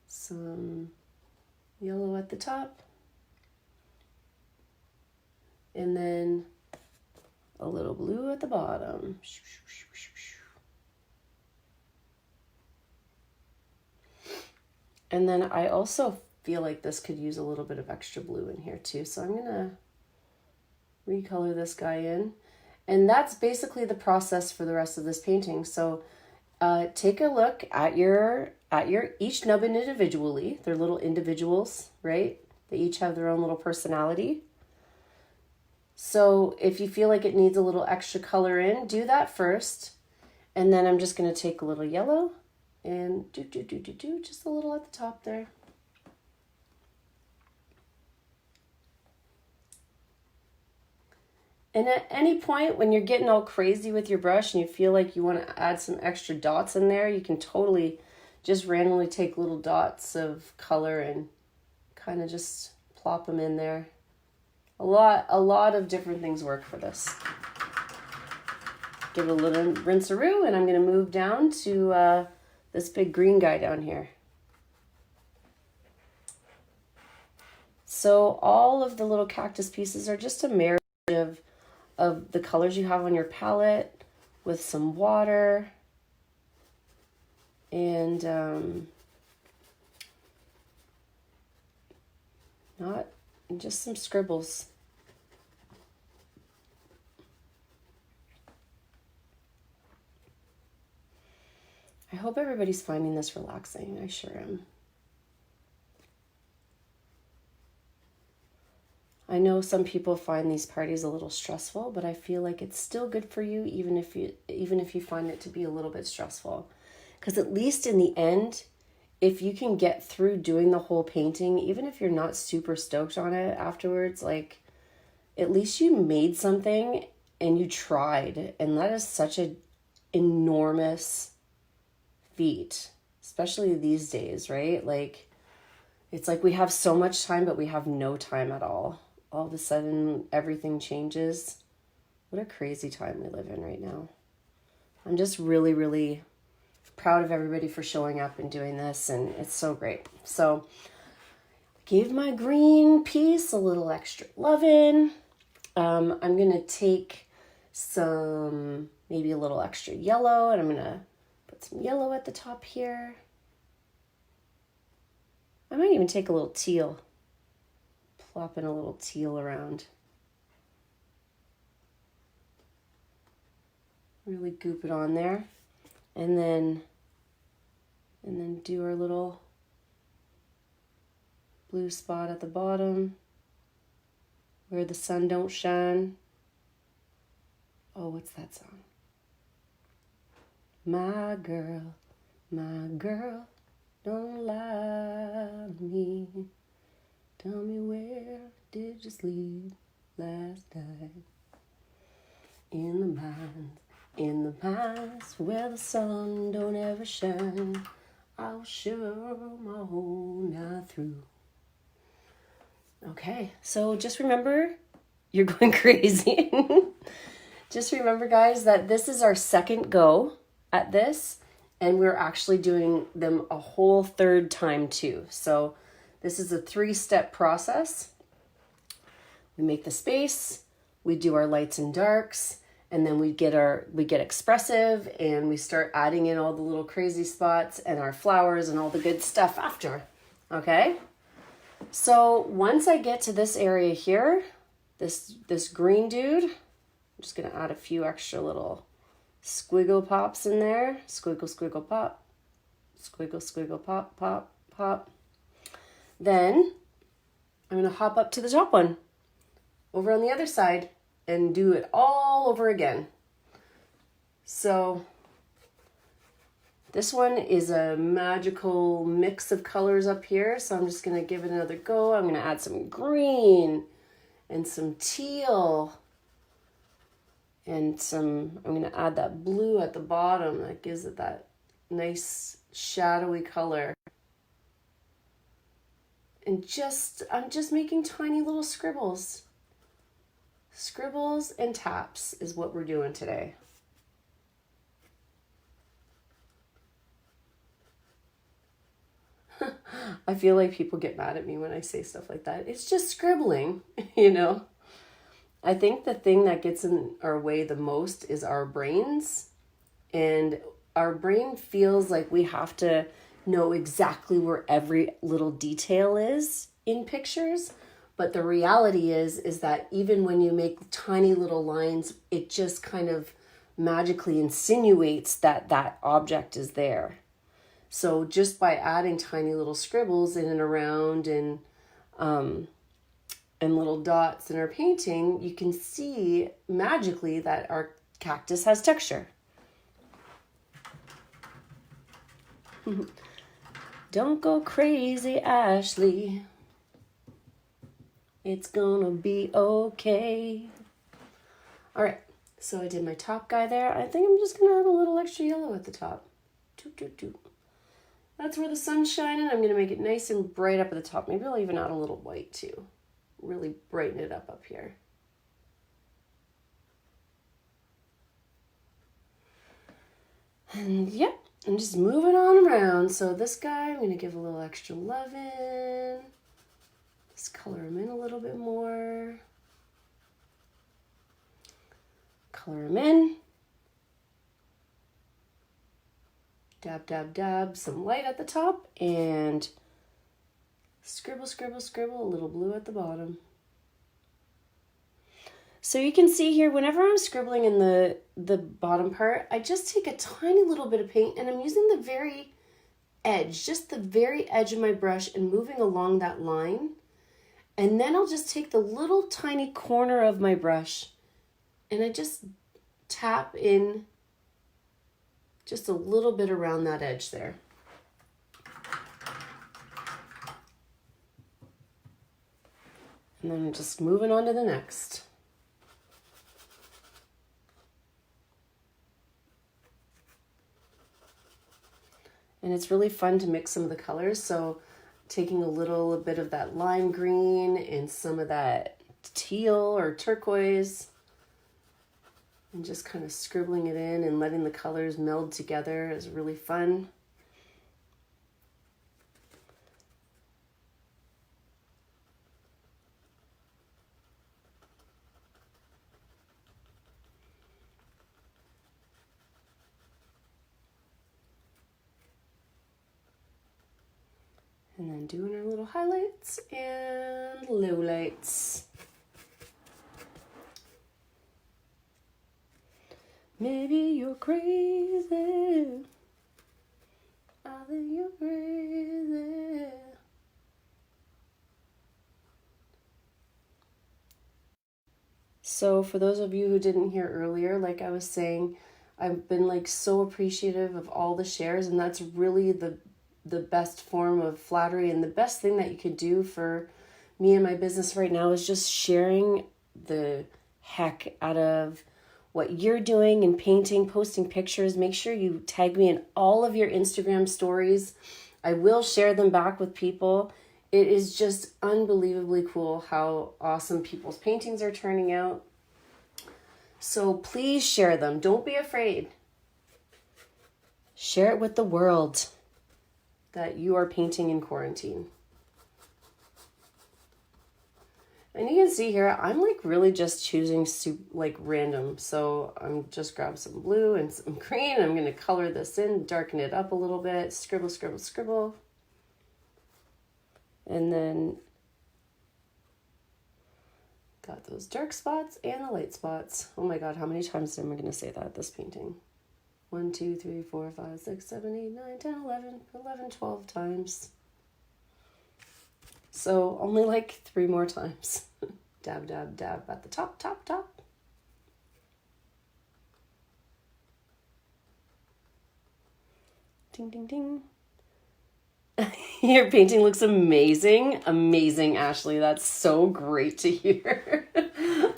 Some yellow at the top. And then a little blue at the bottom. And then I also feel like this could use a little bit of extra blue in here too. So I'm going to recolor this guy in. And that's basically the process for the rest of this painting. So take a look at your each nubbin individually. They're little individuals, right? They each have their own little personality. So if you feel like it needs a little extra color in, do that first. And then I'm just going to take a little yellow and do just a little at the top there. And at any point when you're getting all crazy with your brush and you feel like you want to add some extra dots in there, you can totally just randomly take little dots of color and kind of just plop them in there. A lot of different things work for this. Give it a little rinse-a-roo, and I'm going to move down to this big green guy down here. So all of the little cactus pieces are just a marriage of the colors you have on your palette with some water and just some scribbles. I hope everybody's finding this relaxing. I sure am. I know some people find these parties a little stressful, but I feel like it's still good for you even if you find it to be a little bit stressful. Because at least in the end, if you can get through doing the whole painting, even if you're not super stoked on it afterwards, like at least you made something and you tried. And that is such an enormous feat, especially these days, right? Like it's like we have so much time, but we have no time at all. All of a sudden, everything changes. What a crazy time we live in right now. I'm just really proud of everybody for showing up and doing this, and it's so great. So, give my green piece a little extra loving. I'm going to take some, maybe a little extra yellow, and I'm going to put some yellow at the top here. I might even take a little teal. Plop in a little teal around. Really goop it on there. And then And then do our little blue spot at the bottom where the sun don't shine. Oh, what's that song? My girl, don't lie to me. Tell me, where did you sleep last night? In the pines where the sun don't ever shine. I'll shiver my whole night through. Okay, so just remember, you're going crazy. Just remember, guys, that this is our second go at this, and we're actually doing them a whole third time too. So this is a 3-step process. We make the space, we do our lights and darks, and then we get expressive, and we start adding in all the little crazy spots and our flowers and all the good stuff after. Okay? So once I get to this area here, this green dude, I'm just going to add a few extra little squiggle pops in there. Squiggle, squiggle, pop. Squiggle, squiggle, pop, pop, pop. Then I'm going to hop up to the top one over on the other side and do it all over again. So this one is a magical mix of colors up here. So I'm just going to give it another go. I'm going to add some green and some teal and I'm going to add that blue at the bottom. That gives it that nice shadowy color. And I'm just making tiny little scribbles. Scribbles and taps is what we're doing today. I feel like people get mad at me when I say stuff like that. It's just scribbling, you know. I think the thing that gets in our way the most is our brains. And our brain feels like we have to know exactly where every little detail is in pictures. But the reality is that even when you make tiny little lines, it just kind of magically insinuates that that object is there. So just by adding tiny little scribbles in and around and little dots in our painting, you can see magically that our cactus has texture. Don't go crazy, Ashley. It's gonna be okay. All right, so I did my top guy there. I think I'm just gonna add a little extra yellow at the top. Toot, toot, toot. That's where the sun's shining. I'm gonna make it nice and bright up at the top. Maybe I'll even add a little white too. Really brighten it up here. And yep, I'm just moving on around. So this guy, I'm gonna give a little extra love in. Just color him in a little bit more. Color him in. Dab, dab, dab, some light at the top, and scribble, scribble, scribble, a little blue at the bottom. So you can see here, whenever I'm scribbling in the bottom part, I just take a tiny little bit of paint and I'm using the very edge, just the very edge of my brush and moving along that line. And then I'll just take the little tiny corner of my brush and I just tap in just a little bit around that edge there. And then just moving on to the next. And it's really fun to mix some of the colors. So taking a little bit of that lime green and some of that teal or turquoise and just kind of scribbling it in and letting the colors meld together is really fun. And then doing our little highlights and lowlights. Maybe you're crazy. I Father, you're crazy. So for those of you who didn't hear earlier, like I was saying, I've been like so appreciative of all the shares, and that's really the best form of flattery, and the best thing that you could do for me and my business right now is just sharing the heck out of what you're doing and painting, posting pictures. Make sure you tag me in all of your Instagram stories. I will share them back with people. It is just unbelievably cool how awesome people's paintings are turning out. So please share them. Don't be afraid. Share it with the world that you are painting in quarantine. And you can see here, I'm like really just choosing like random. So I'm just grab some blue and some green. I'm going to color this in, darken it up a little bit, scribble, scribble, scribble. And then got those dark spots and the light spots. Oh my God, how many times am I going to say that, this painting? 1, 2, 3, 4, 5, 6, 7, 8, 9, 10, 11, 12 times. So only like 3 more times. Dab, dab, dab at the top, top, top. Ding, ding, ding. Your painting looks amazing. Amazing, Ashley. That's so great to hear.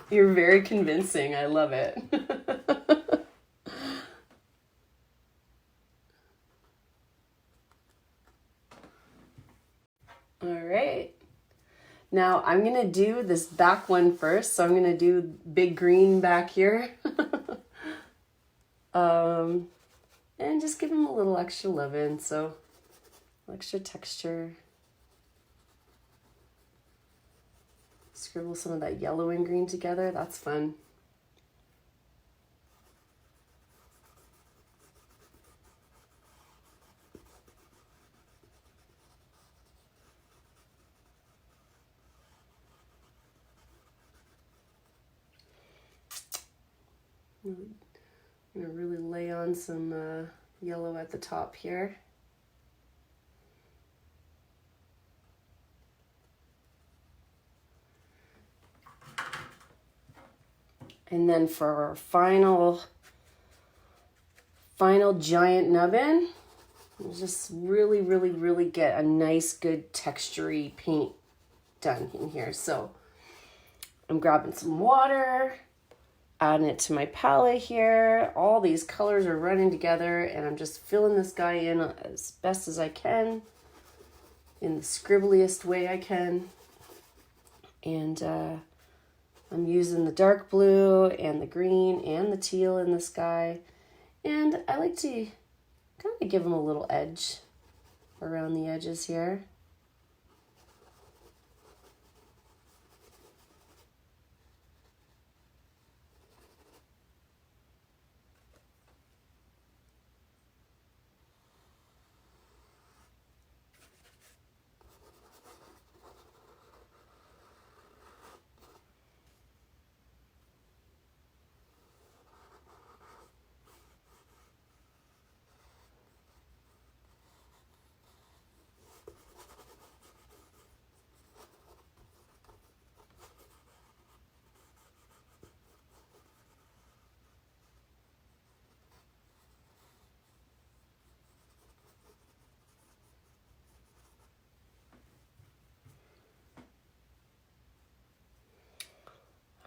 You're very convincing. I love it. All right. Now I'm going to do this back one first. So I'm going to do big green back here. And just give him a little extra loving. So extra texture. Scribble some of that yellow and green together. That's fun. I'm going to really lay on some yellow at the top here. And then for our final giant nubbin, we'll just really get a nice, good textury paint done in here. So I'm grabbing some water, adding it to my palette here. All these colors are running together, and I'm just filling this guy in as best as I can, in the scribbliest way I can. And I'm using the dark blue and the green and the teal in this guy. And I like to kind of give them a little edge around the edges here.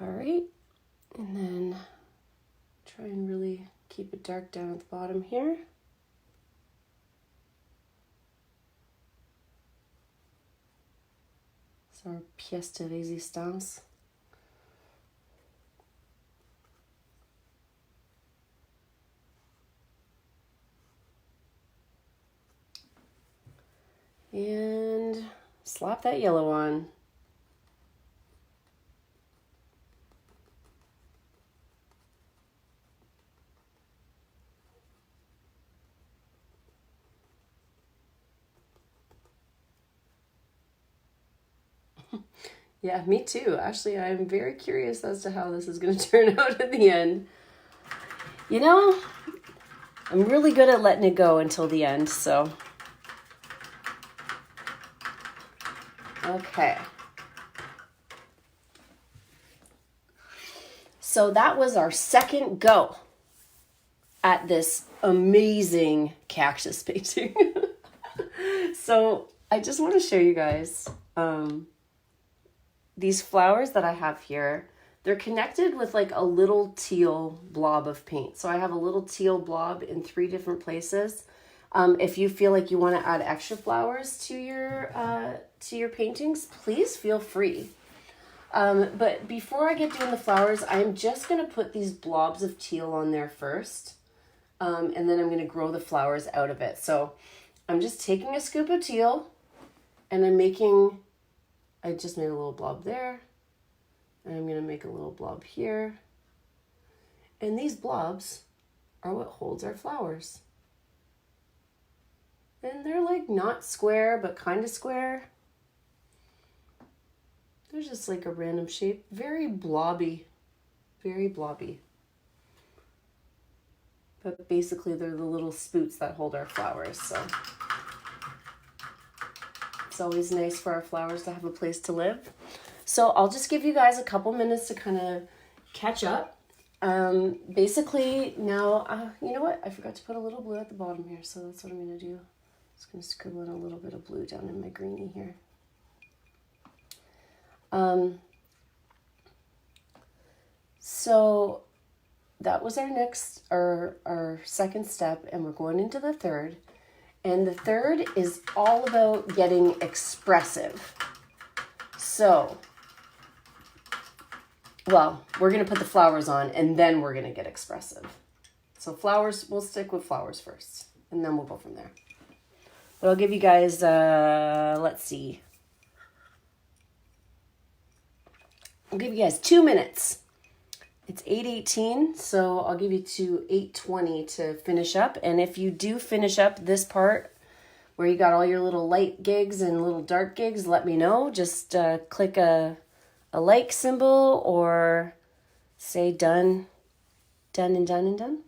All right, and then try and really keep it dark down at the bottom here. It's our pièce de résistance. And slap that yellow on. Yeah, me too. Actually, I'm very curious as to how this is going to turn out at the end. You know, I'm really good at letting it go until the end, so Okay. So that was our second go at this amazing cactus painting. So I just want to show you guys these flowers that I have here. They're connected with like a little teal blob of paint. So I have a little teal blob in 3 different places. If you feel like you want to add extra flowers to your paintings, please feel free. But before I get doing the flowers, I'm just going to put these blobs of teal on there first. And then I'm going to grow the flowers out of it. So I'm just taking a scoop of teal and I just made a little blob there. And I'm going to make a little blob here. And these blobs are what holds our flowers. And they're like not square, but kind of square. They're just like a random shape. Very blobby. Very blobby. But basically they're the little spoots that hold our flowers. So it's always nice for our flowers to have a place to live. So I'll just give you guys a couple minutes to kind of catch up. Basically now, you know what? I forgot to put a little blue at the bottom here. So that's what I'm going to do. Just going to scribble in a little bit of blue down in my greenie here. So that was our second step, and we're going into the third. And the third is all about getting expressive. So, well, we're going to put the flowers on, and then we're going to get expressive. So flowers, we'll stick with flowers first, and then we'll go from there. But I'll give you guys, let's see. I'll give you guys 2 minutes. It's 8:18, so I'll give you to 8:20 to finish up. And if you do finish up this part where you got all your little light gigs and little dark gigs, let me know. Just click a like symbol or say done, done and done and done.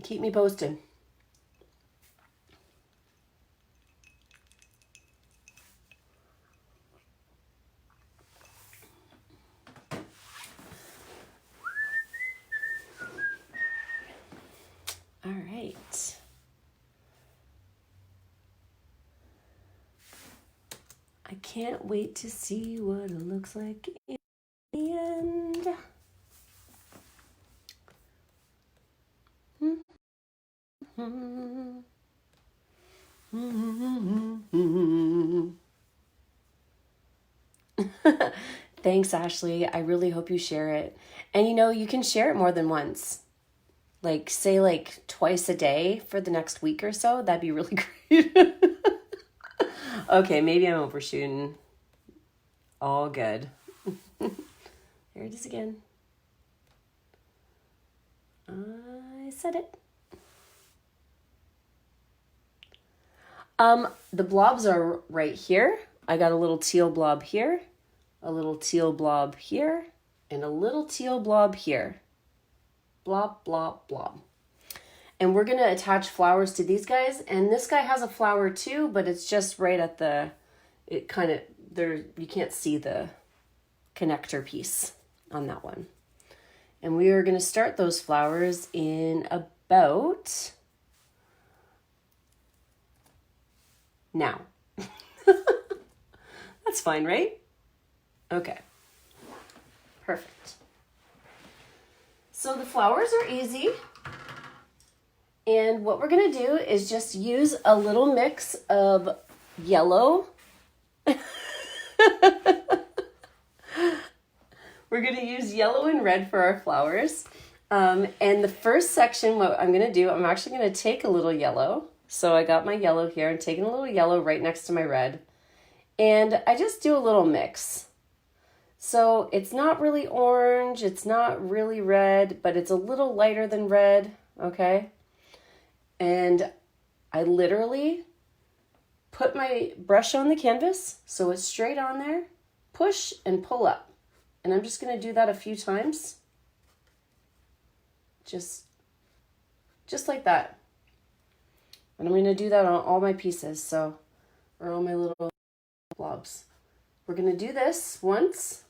Keep me posted. All right. I can't wait to see what it looks like in the end. Thanks, Ashley. I really hope you share it. And you know, you can share it more than once. Like, say like twice a day for the next week or so. That'd be really great. Okay, maybe I'm overshooting. All good. There it is again. I said it. The blobs are right here. I got a little teal blob here, a little teal blob here, and a little teal blob here. Blob, blob, blob. And we're going to attach flowers to these guys. And this guy has a flower too, but it's just right at you can't see the connector piece on that one. And we are going to start those flowers in about now. That's fine, right? Okay. Perfect. So the flowers are easy. And what we're going to do is just use a little mix of yellow. We're going to use yellow and red for our flowers. And the first section, what I'm going to do, I'm actually going to take a little yellow. So I got my yellow here. I'm taking a little yellow right next to my red. And I just do a little mix. So it's not really orange. It's not really red, but it's a little lighter than red. Okay. And I literally put my brush on the canvas so it's straight on there, push and pull up. And I'm just going to do that a few times. Just like that. And I'm going to do that on all my pieces, so, or all my little blobs. We're going to do this once.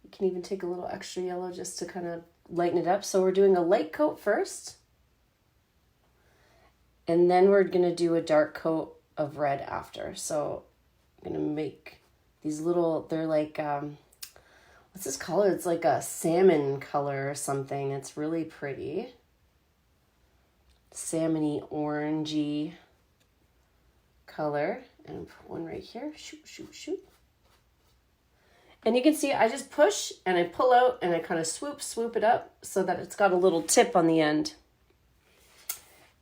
You can even take a little extra yellow just to kind of lighten it up. So we're doing a light coat first. And then we're going to do a dark coat of red after. So I'm going to make these little, they're like, what's this color? It's like a salmon color or something. It's really pretty. Salmony, orangey color. And put one right here. Shoot, shoot, shoot. And you can see I just push and I pull out and I kind of swoop it up so that it's got a little tip on the end.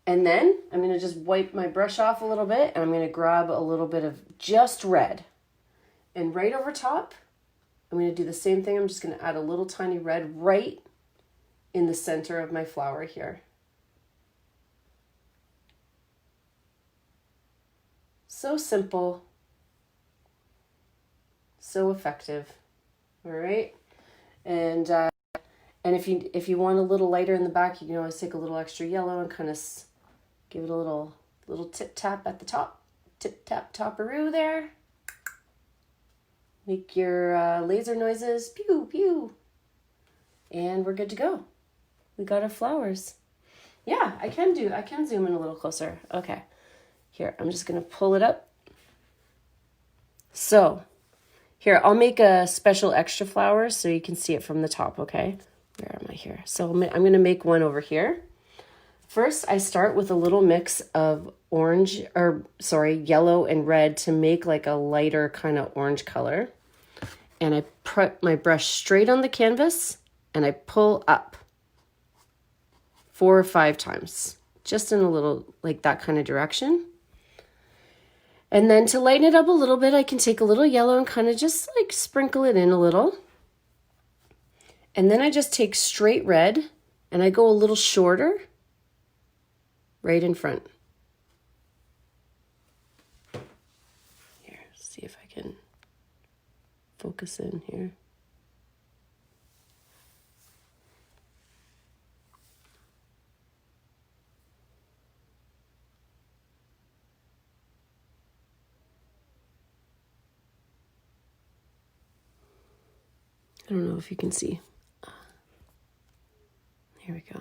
And then I'm going to just wipe my brush off a little bit and I'm going to grab a little bit of just red. And right over top, I'm going to do the same thing. I'm just going to add a little tiny red right in the center of my flower here. So simple. So effective. All right. And if you want a little lighter in the back, you can always take a little extra yellow and kind of give it a little tip tap at the top. Tip tap topperoo there. Make your laser noises. Pew pew. And we're good to go. We got our flowers. Yeah, I can zoom in a little closer. Okay. Here, I'm just going to pull it up. So, here, I'll make a special extra flower so you can see it from the top, okay? Where am I here? So I'm going to make one over here. First, I start with a little mix of yellow and red to make like a lighter kind of orange color. And I put my brush straight on the canvas and I pull up 4 or 5 times, just in a little, like that kind of direction. And then to lighten it up a little bit, I can take a little yellow and kind of just like sprinkle it in a little. And then I just take straight red and I go a little shorter right in front. Here, see if I can focus in here. I don't know if you can see. Here we go.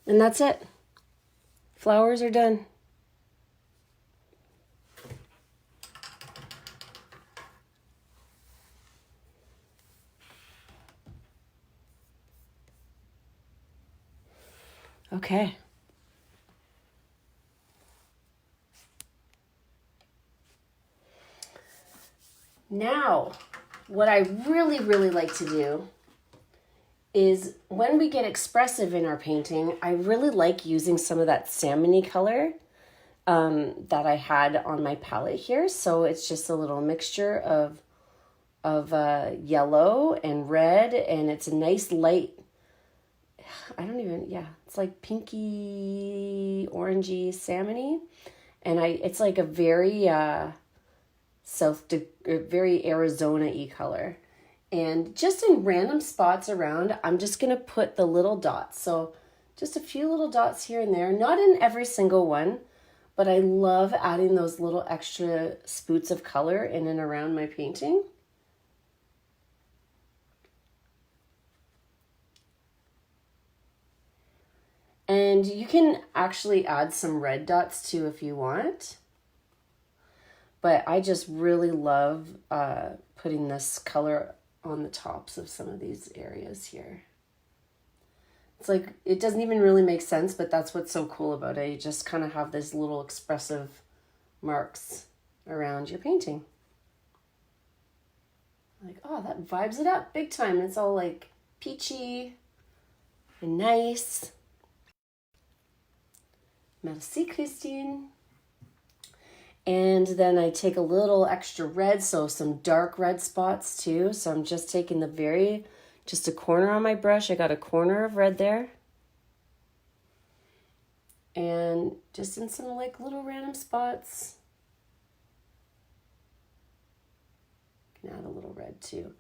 And that's it. Flowers are done. Okay. Now, what I really, really like to do is when we get expressive in our painting, I really like using some of that salmony color that I had on my palette here. So it's just a little mixture of yellow and red, and it's a nice light, it's like pinky, orangey, salmony. And it's like a very very Arizona-y color. And just in random spots around, I'm just going to put the little dots. So just a few little dots here and there, not in every single one, but I love adding those little extra spoots of color in and around my painting. And you can actually add some red dots too if you want. But I just really love putting this color on the tops of some of these areas here. It's like, it doesn't even really make sense, but that's what's so cool about it. You just kind of have these little expressive marks around your painting. Like, oh, that vibes it up big time. It's all like peachy and nice. Merci, Christine. And then I take a little extra red, so some dark red spots too. So I'm just taking just a corner on my brush. I got a corner of red there. And just in some like little random spots. You can add a little red too.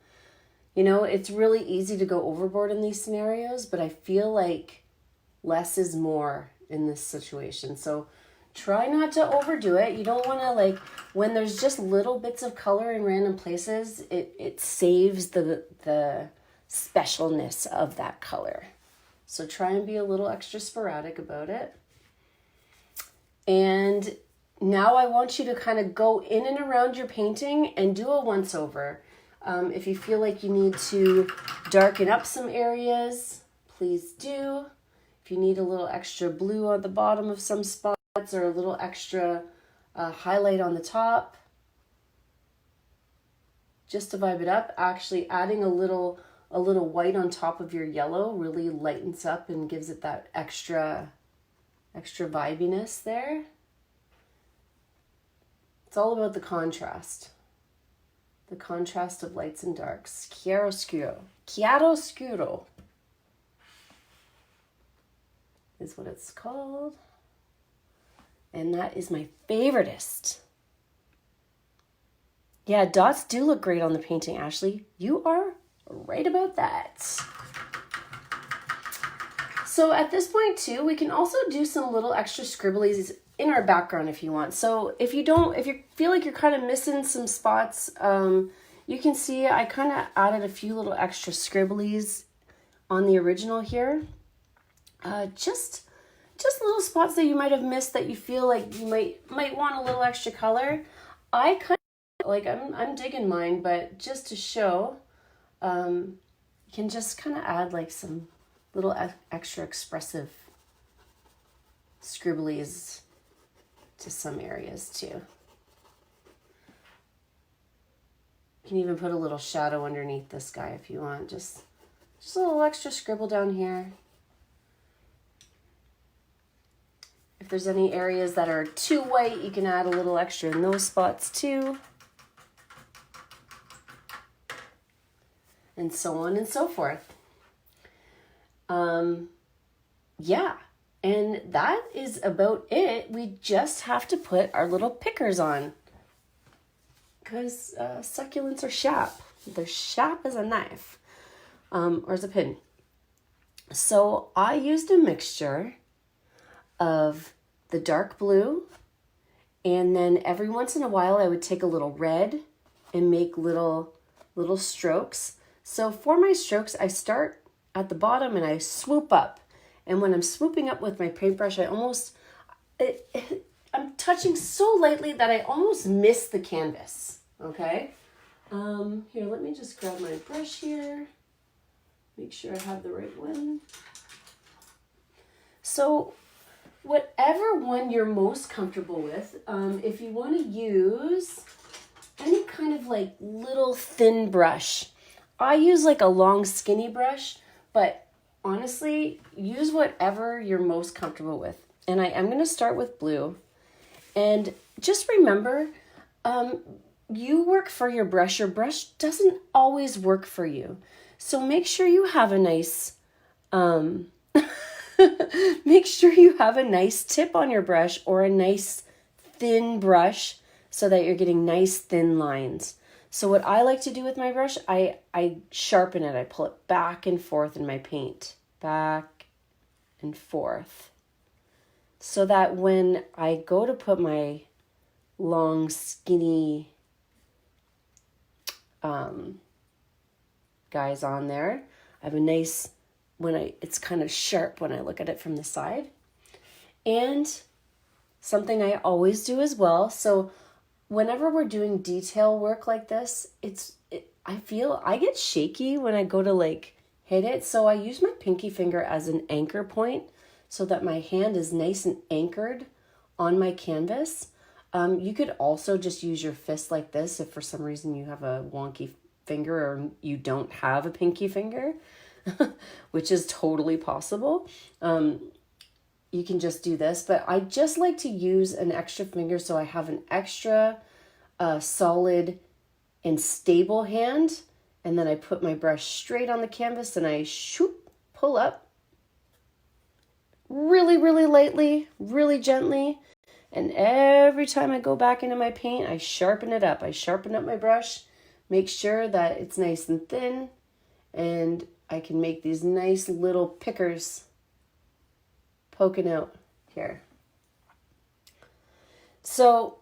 You know, it's really easy to go overboard in these scenarios, but I feel like less is more in this situation. So try not to overdo it. You don't want to, like, when there's just little bits of color in random places, it saves the specialness of that color. So try and be a little extra sporadic about it. And now I want you to kind of go in and around your painting and do a once over. If you feel like you need to darken up some areas, please do. If you need a little extra blue on the bottom of some spots or a little extra highlight on the top, just to vibe it up, actually adding a little white on top of your yellow really lightens up and gives it that extra vibiness there. It's all about the contrast. The contrast of lights and darks. Chiaroscuro. Chiaroscuro is what it's called. And that is my favoritist. Yeah, dots do look great on the painting, Ashley. You are right about that. So at this point too, we can also do some little extra scribblies in our background if you want. So if you feel like you're kind of missing some spots, you can see I kind of added a few little extra scribblies on the original here. Just little spots that you might have missed that you feel like you might want a little extra color. I kind of like, I'm digging mine, but just to show, you can just kind of add like some little extra expressive scribblies to some areas too. You can even put a little shadow underneath this guy if you want. Just a little extra scribble down here. If there's any areas that are too white, you can add a little extra in those spots too. And so on and so forth. Yeah, and that is about it. We just have to put our little pickers on, because succulents are sharp. They're sharp as a knife, or as a pin. So I used a mixture of the dark blue, and then every once in a while I would take a little red and make little strokes. So for my strokes, I start at the bottom and I swoop up. And when I'm swooping up with my paintbrush, I'm touching so lightly that I almost miss the canvas, okay? Here, let me just grab my brush here. Make sure I have the right one. So whatever one you're most comfortable with, if you want to use any kind of like little thin brush, I use like a long skinny brush, but honestly, use whatever you're most comfortable with. And I am going to start with blue. And just remember, you work for your brush. Your brush doesn't always work for you. So make sure you have a nice, make sure you have a nice tip on your brush or a nice thin brush so that you're getting nice thin lines. So what I like to do with my brush, I sharpen it. I pull it back and forth in my paint. Back and forth. So that when I go to put my long, skinny guys on there, I have a nice, it's kind of sharp when I look at it from the side. And something I always do as well, so whenever we're doing detail work like this, I feel I get shaky when I go to like hit it. So I use my pinky finger as an anchor point so that my hand is nice and anchored on my canvas. You could also just use your fist like this if for some reason you have a wonky finger or you don't have a pinky finger, which is totally possible. You can just do this, but I just like to use an extra finger so I have an extra solid and stable hand. And then I put my brush straight on the canvas and I pull up really, really lightly, really gently. And every time I go back into my paint, I sharpen it up. I sharpen up my brush, make sure that it's nice and thin, and I can make these nice little pickers poking out here. So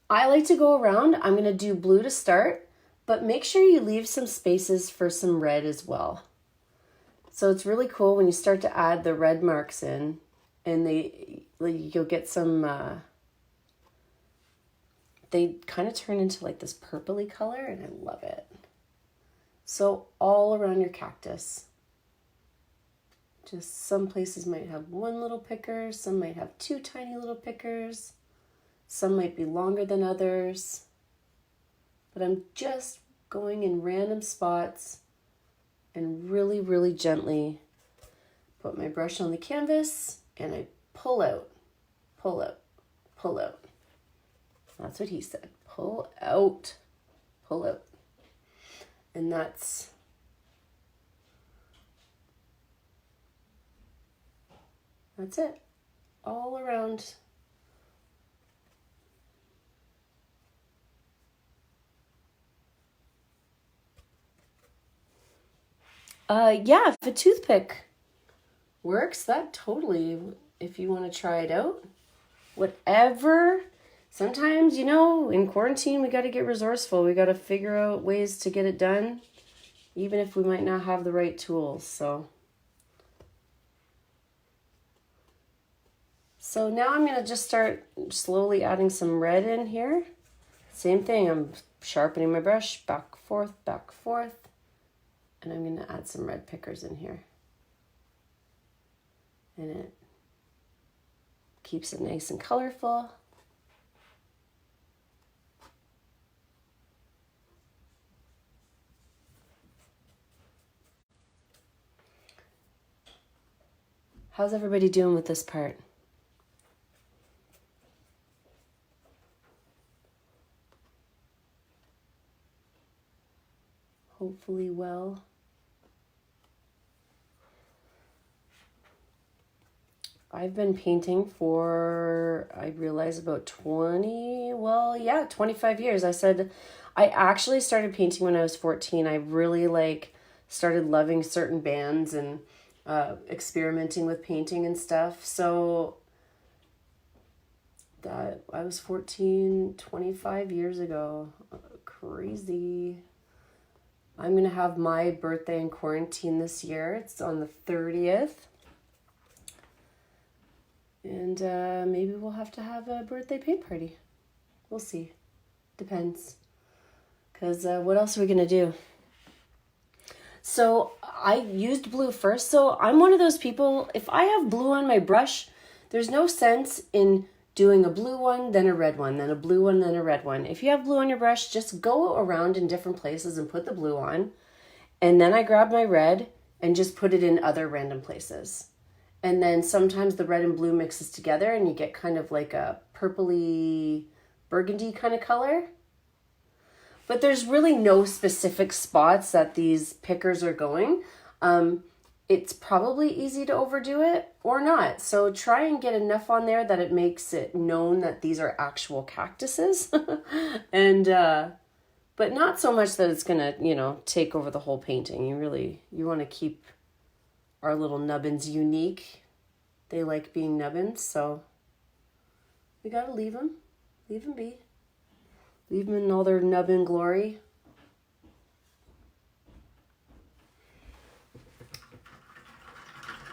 I like to go around. I'm going to do blue to start, but make sure you leave some spaces for some red as well. So it's really cool when you start to add the red marks in, and you'll get some, they kind of turn into like this purpley color, and I love it. So all around your cactus. Just some places might have one little picker, some might have two tiny little pickers, some might be longer than others. But I'm just going in random spots and really, really gently put my brush on the canvas, and I pull out, pull out, pull out. That's what he said. Pull out, pull out. And that's it. All around. Yeah, if a toothpick works, that totally, if you want to try it out. Whatever. Sometimes, you know, in quarantine, we got to get resourceful. We got to figure out ways to get it done, even if we might not have the right tools. So now I'm going to just start slowly adding some red in here. Same thing, I'm sharpening my brush, back, forth, and I'm going to add some red pickers in here. And it keeps it nice and colorful. How's everybody doing with this part? Hopefully well. I've been painting for, I realize, about 25 years. I actually started painting when I was 14. I really started loving certain bands and experimenting with painting and stuff. So that I was 14, 25 years ago. Crazy. I'm going to have my birthday in quarantine this year. It's on the 30th. And maybe we'll have to have a birthday paint party. We'll see. Depends. Because what else are we going to do? So I used blue first. So I'm one of those people, if I have blue on my brush, there's no sense in doing a blue one, then a red one, then a blue one, then a red one. If you have blue on your brush, just go around in different places and put the blue on. And then I grab my red and just put it in other random places. And then sometimes the red and blue mixes together and you get kind of like a purpley burgundy kind of color. But there's really no specific spots that these pickers are going. It's probably easy to overdo it or not. So try and get enough on there that it makes it known that these are actual cactuses. And but not so much that it's gonna, take over the whole painting. You want to keep our little nubbins unique. They like being nubbins, so we gotta leave them be. Leave them in all their nubbin glory.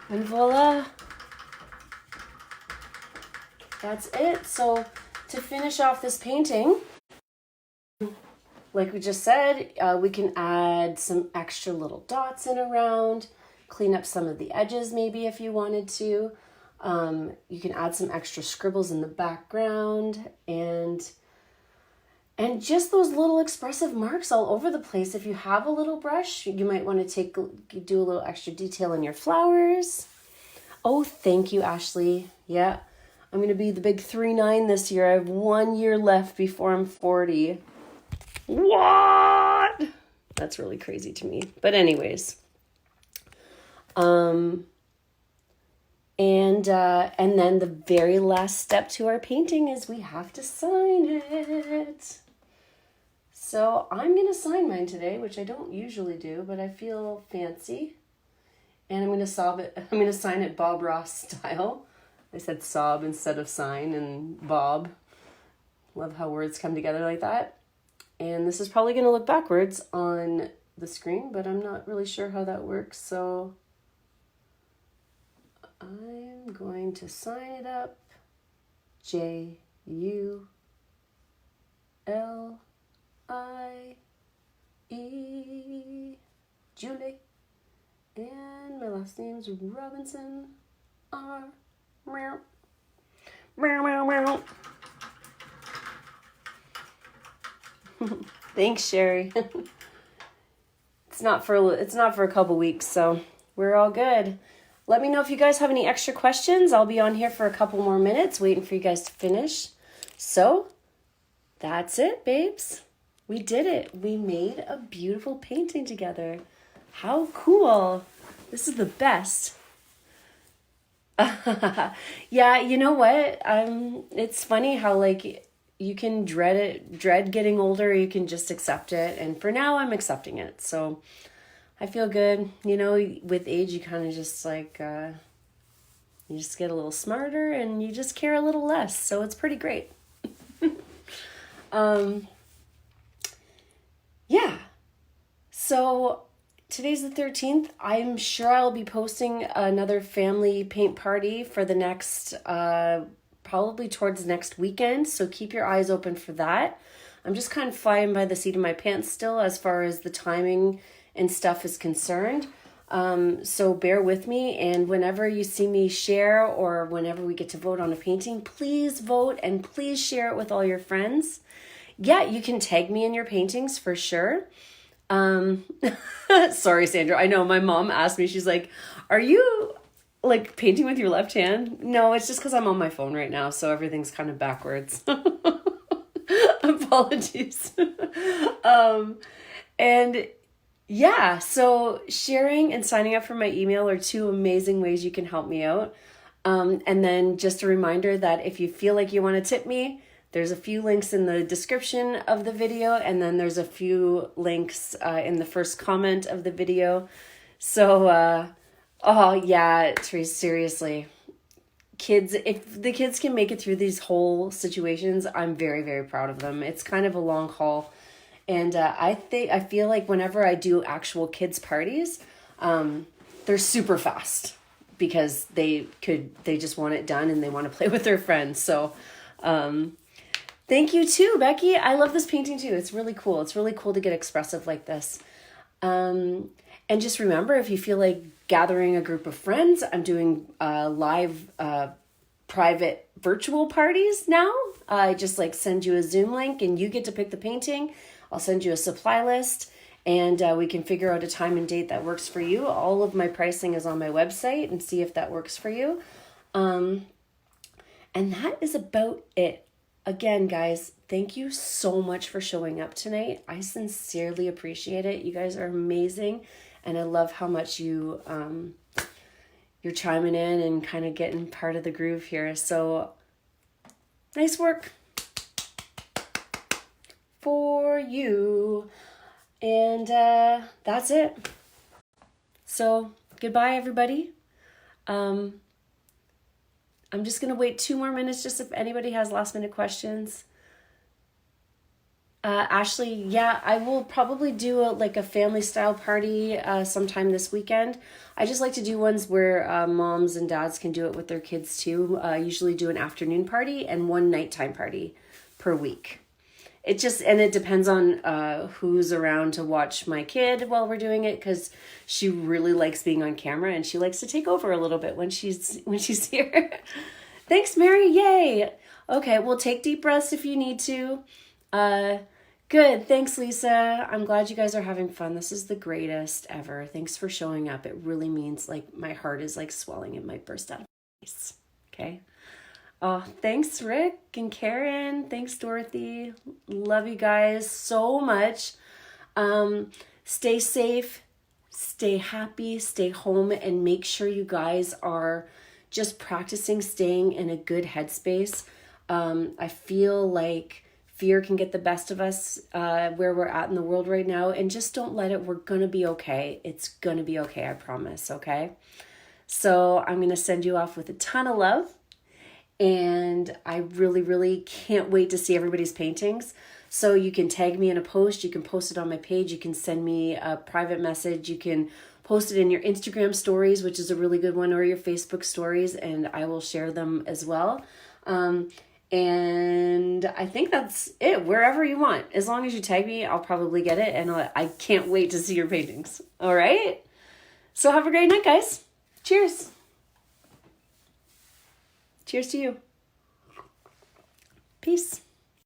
And voila. That's it. So to finish off this painting, like we just said, we can add some extra little dots in around, clean up some of the edges maybe if you wanted to. You can add some extra scribbles in the background and just those little expressive marks all over the place. If you have a little brush, you might want to do a little extra detail in your flowers. Oh, thank you, Ashley. Yeah, I'm going to be the big 3-9 this year. I have 1 year left before I'm 40. What? That's really crazy to me. But anyways. And then the very last step to our painting is we have to sign it. So I'm going to sign mine today, which I don't usually do, but I feel fancy. And I'm going to sign it Bob Ross style. I said sob instead of sign, and Bob. Love how words come together like that. And this is probably going to look backwards on the screen, but I'm not really sure how that works. So I'm going to sign it up. Julie. Julie. And my last name's Robinson. R. Meow. Meow, meow, meow. Thanks, Sherry. It's not for a couple weeks, so we're all good. Let me know if you guys have any extra questions. I'll be on here for a couple more minutes waiting for you guys to finish. So, that's it, babes. We did it. We made a beautiful painting together. How cool. This is the best. Yeah, you know what? It's funny how like you can dread getting older, or you can just accept it. And for now, I'm accepting it. So I feel good. You know, with age, you kind of just like, you just get a little smarter and you just care a little less. So it's pretty great. Yeah. So today's the 13th. I'm sure I'll be posting another family paint party for the next, probably towards next weekend. So keep your eyes open for that. I'm just kind of flying by the seat of my pants still as far as the timing and stuff is concerned. So bear with me. And whenever you see me share or whenever we get to vote on a painting, please vote and please share it with all your friends. Yeah, you can tag me in your paintings for sure. Sorry, Sandra. I know my mom asked me, she's like, are you like painting with your left hand? No, it's just because I'm on my phone right now. So everything's kind of backwards. Apologies. And yeah, so sharing and signing up for my email are two amazing ways you can help me out. And then just a reminder that if you feel like you want to tip me, there's a few links in the description of the video, and then there's a few links in the first comment of the video. So, oh yeah, Therese, seriously. Kids, if the kids can make it through these whole situations, I'm very, very proud of them. It's kind of a long haul. And I feel like whenever I do actual kids parties, they're super fast because they just want it done and they want to play with their friends. So, thank you too, Becky. I love this painting too. It's really cool. It's really cool to get expressive like this. And just remember, if you feel like gathering a group of friends, I'm doing live private virtual parties now. I just like send you a Zoom link and you get to pick the painting. I'll send you a supply list and we can figure out a time and date that works for you. All of my pricing is on my website and see if that works for you. And that is about it. Again, guys, thank you so much for showing up tonight. I sincerely appreciate it. You guys are amazing. And I love how much you're chiming in and kind of getting part of the groove here. So nice work for you. And that's it. So goodbye, everybody. I'm just going to wait 2 more minutes just if anybody has last minute questions. Ashley, yeah, I will probably do a family style party sometime this weekend. I just like to do ones where moms and dads can do it with their kids too. Usually do an afternoon party and one nighttime party per week. It depends on who's around to watch my kid while we're doing it, because she really likes being on camera and she likes to take over a little bit when she's here. Thanks, Mary. Yay. Okay, well, take deep breaths if you need to. Good. Thanks, Lisa. I'm glad you guys are having fun. This is the greatest ever. Thanks for showing up. It really means like my heart is like swelling. It might burst out of my face. Okay. Oh, thanks, Rick and Karen. Thanks, Dorothy. Love you guys so much. Stay safe, stay happy, stay home, and make sure you guys are just practicing staying in a good headspace. I feel like fear can get the best of us where we're at in the world right now, and just don't let it. We're going to be okay. It's going to be okay, I promise, okay? So I'm going to send you off with a ton of love. and I really, really can't wait to see everybody's paintings. So you can tag me in a post, you can post it on my page, you can send me a private message, you can post it in your Instagram stories, which is a really good one, or your Facebook stories, and I will share them as well. And I think that's it. Wherever you want, as long as you tag me, I'll probably get it, and I can't wait to see your paintings. All right? So have a great night, guys. Cheers. Cheers to you. Peace.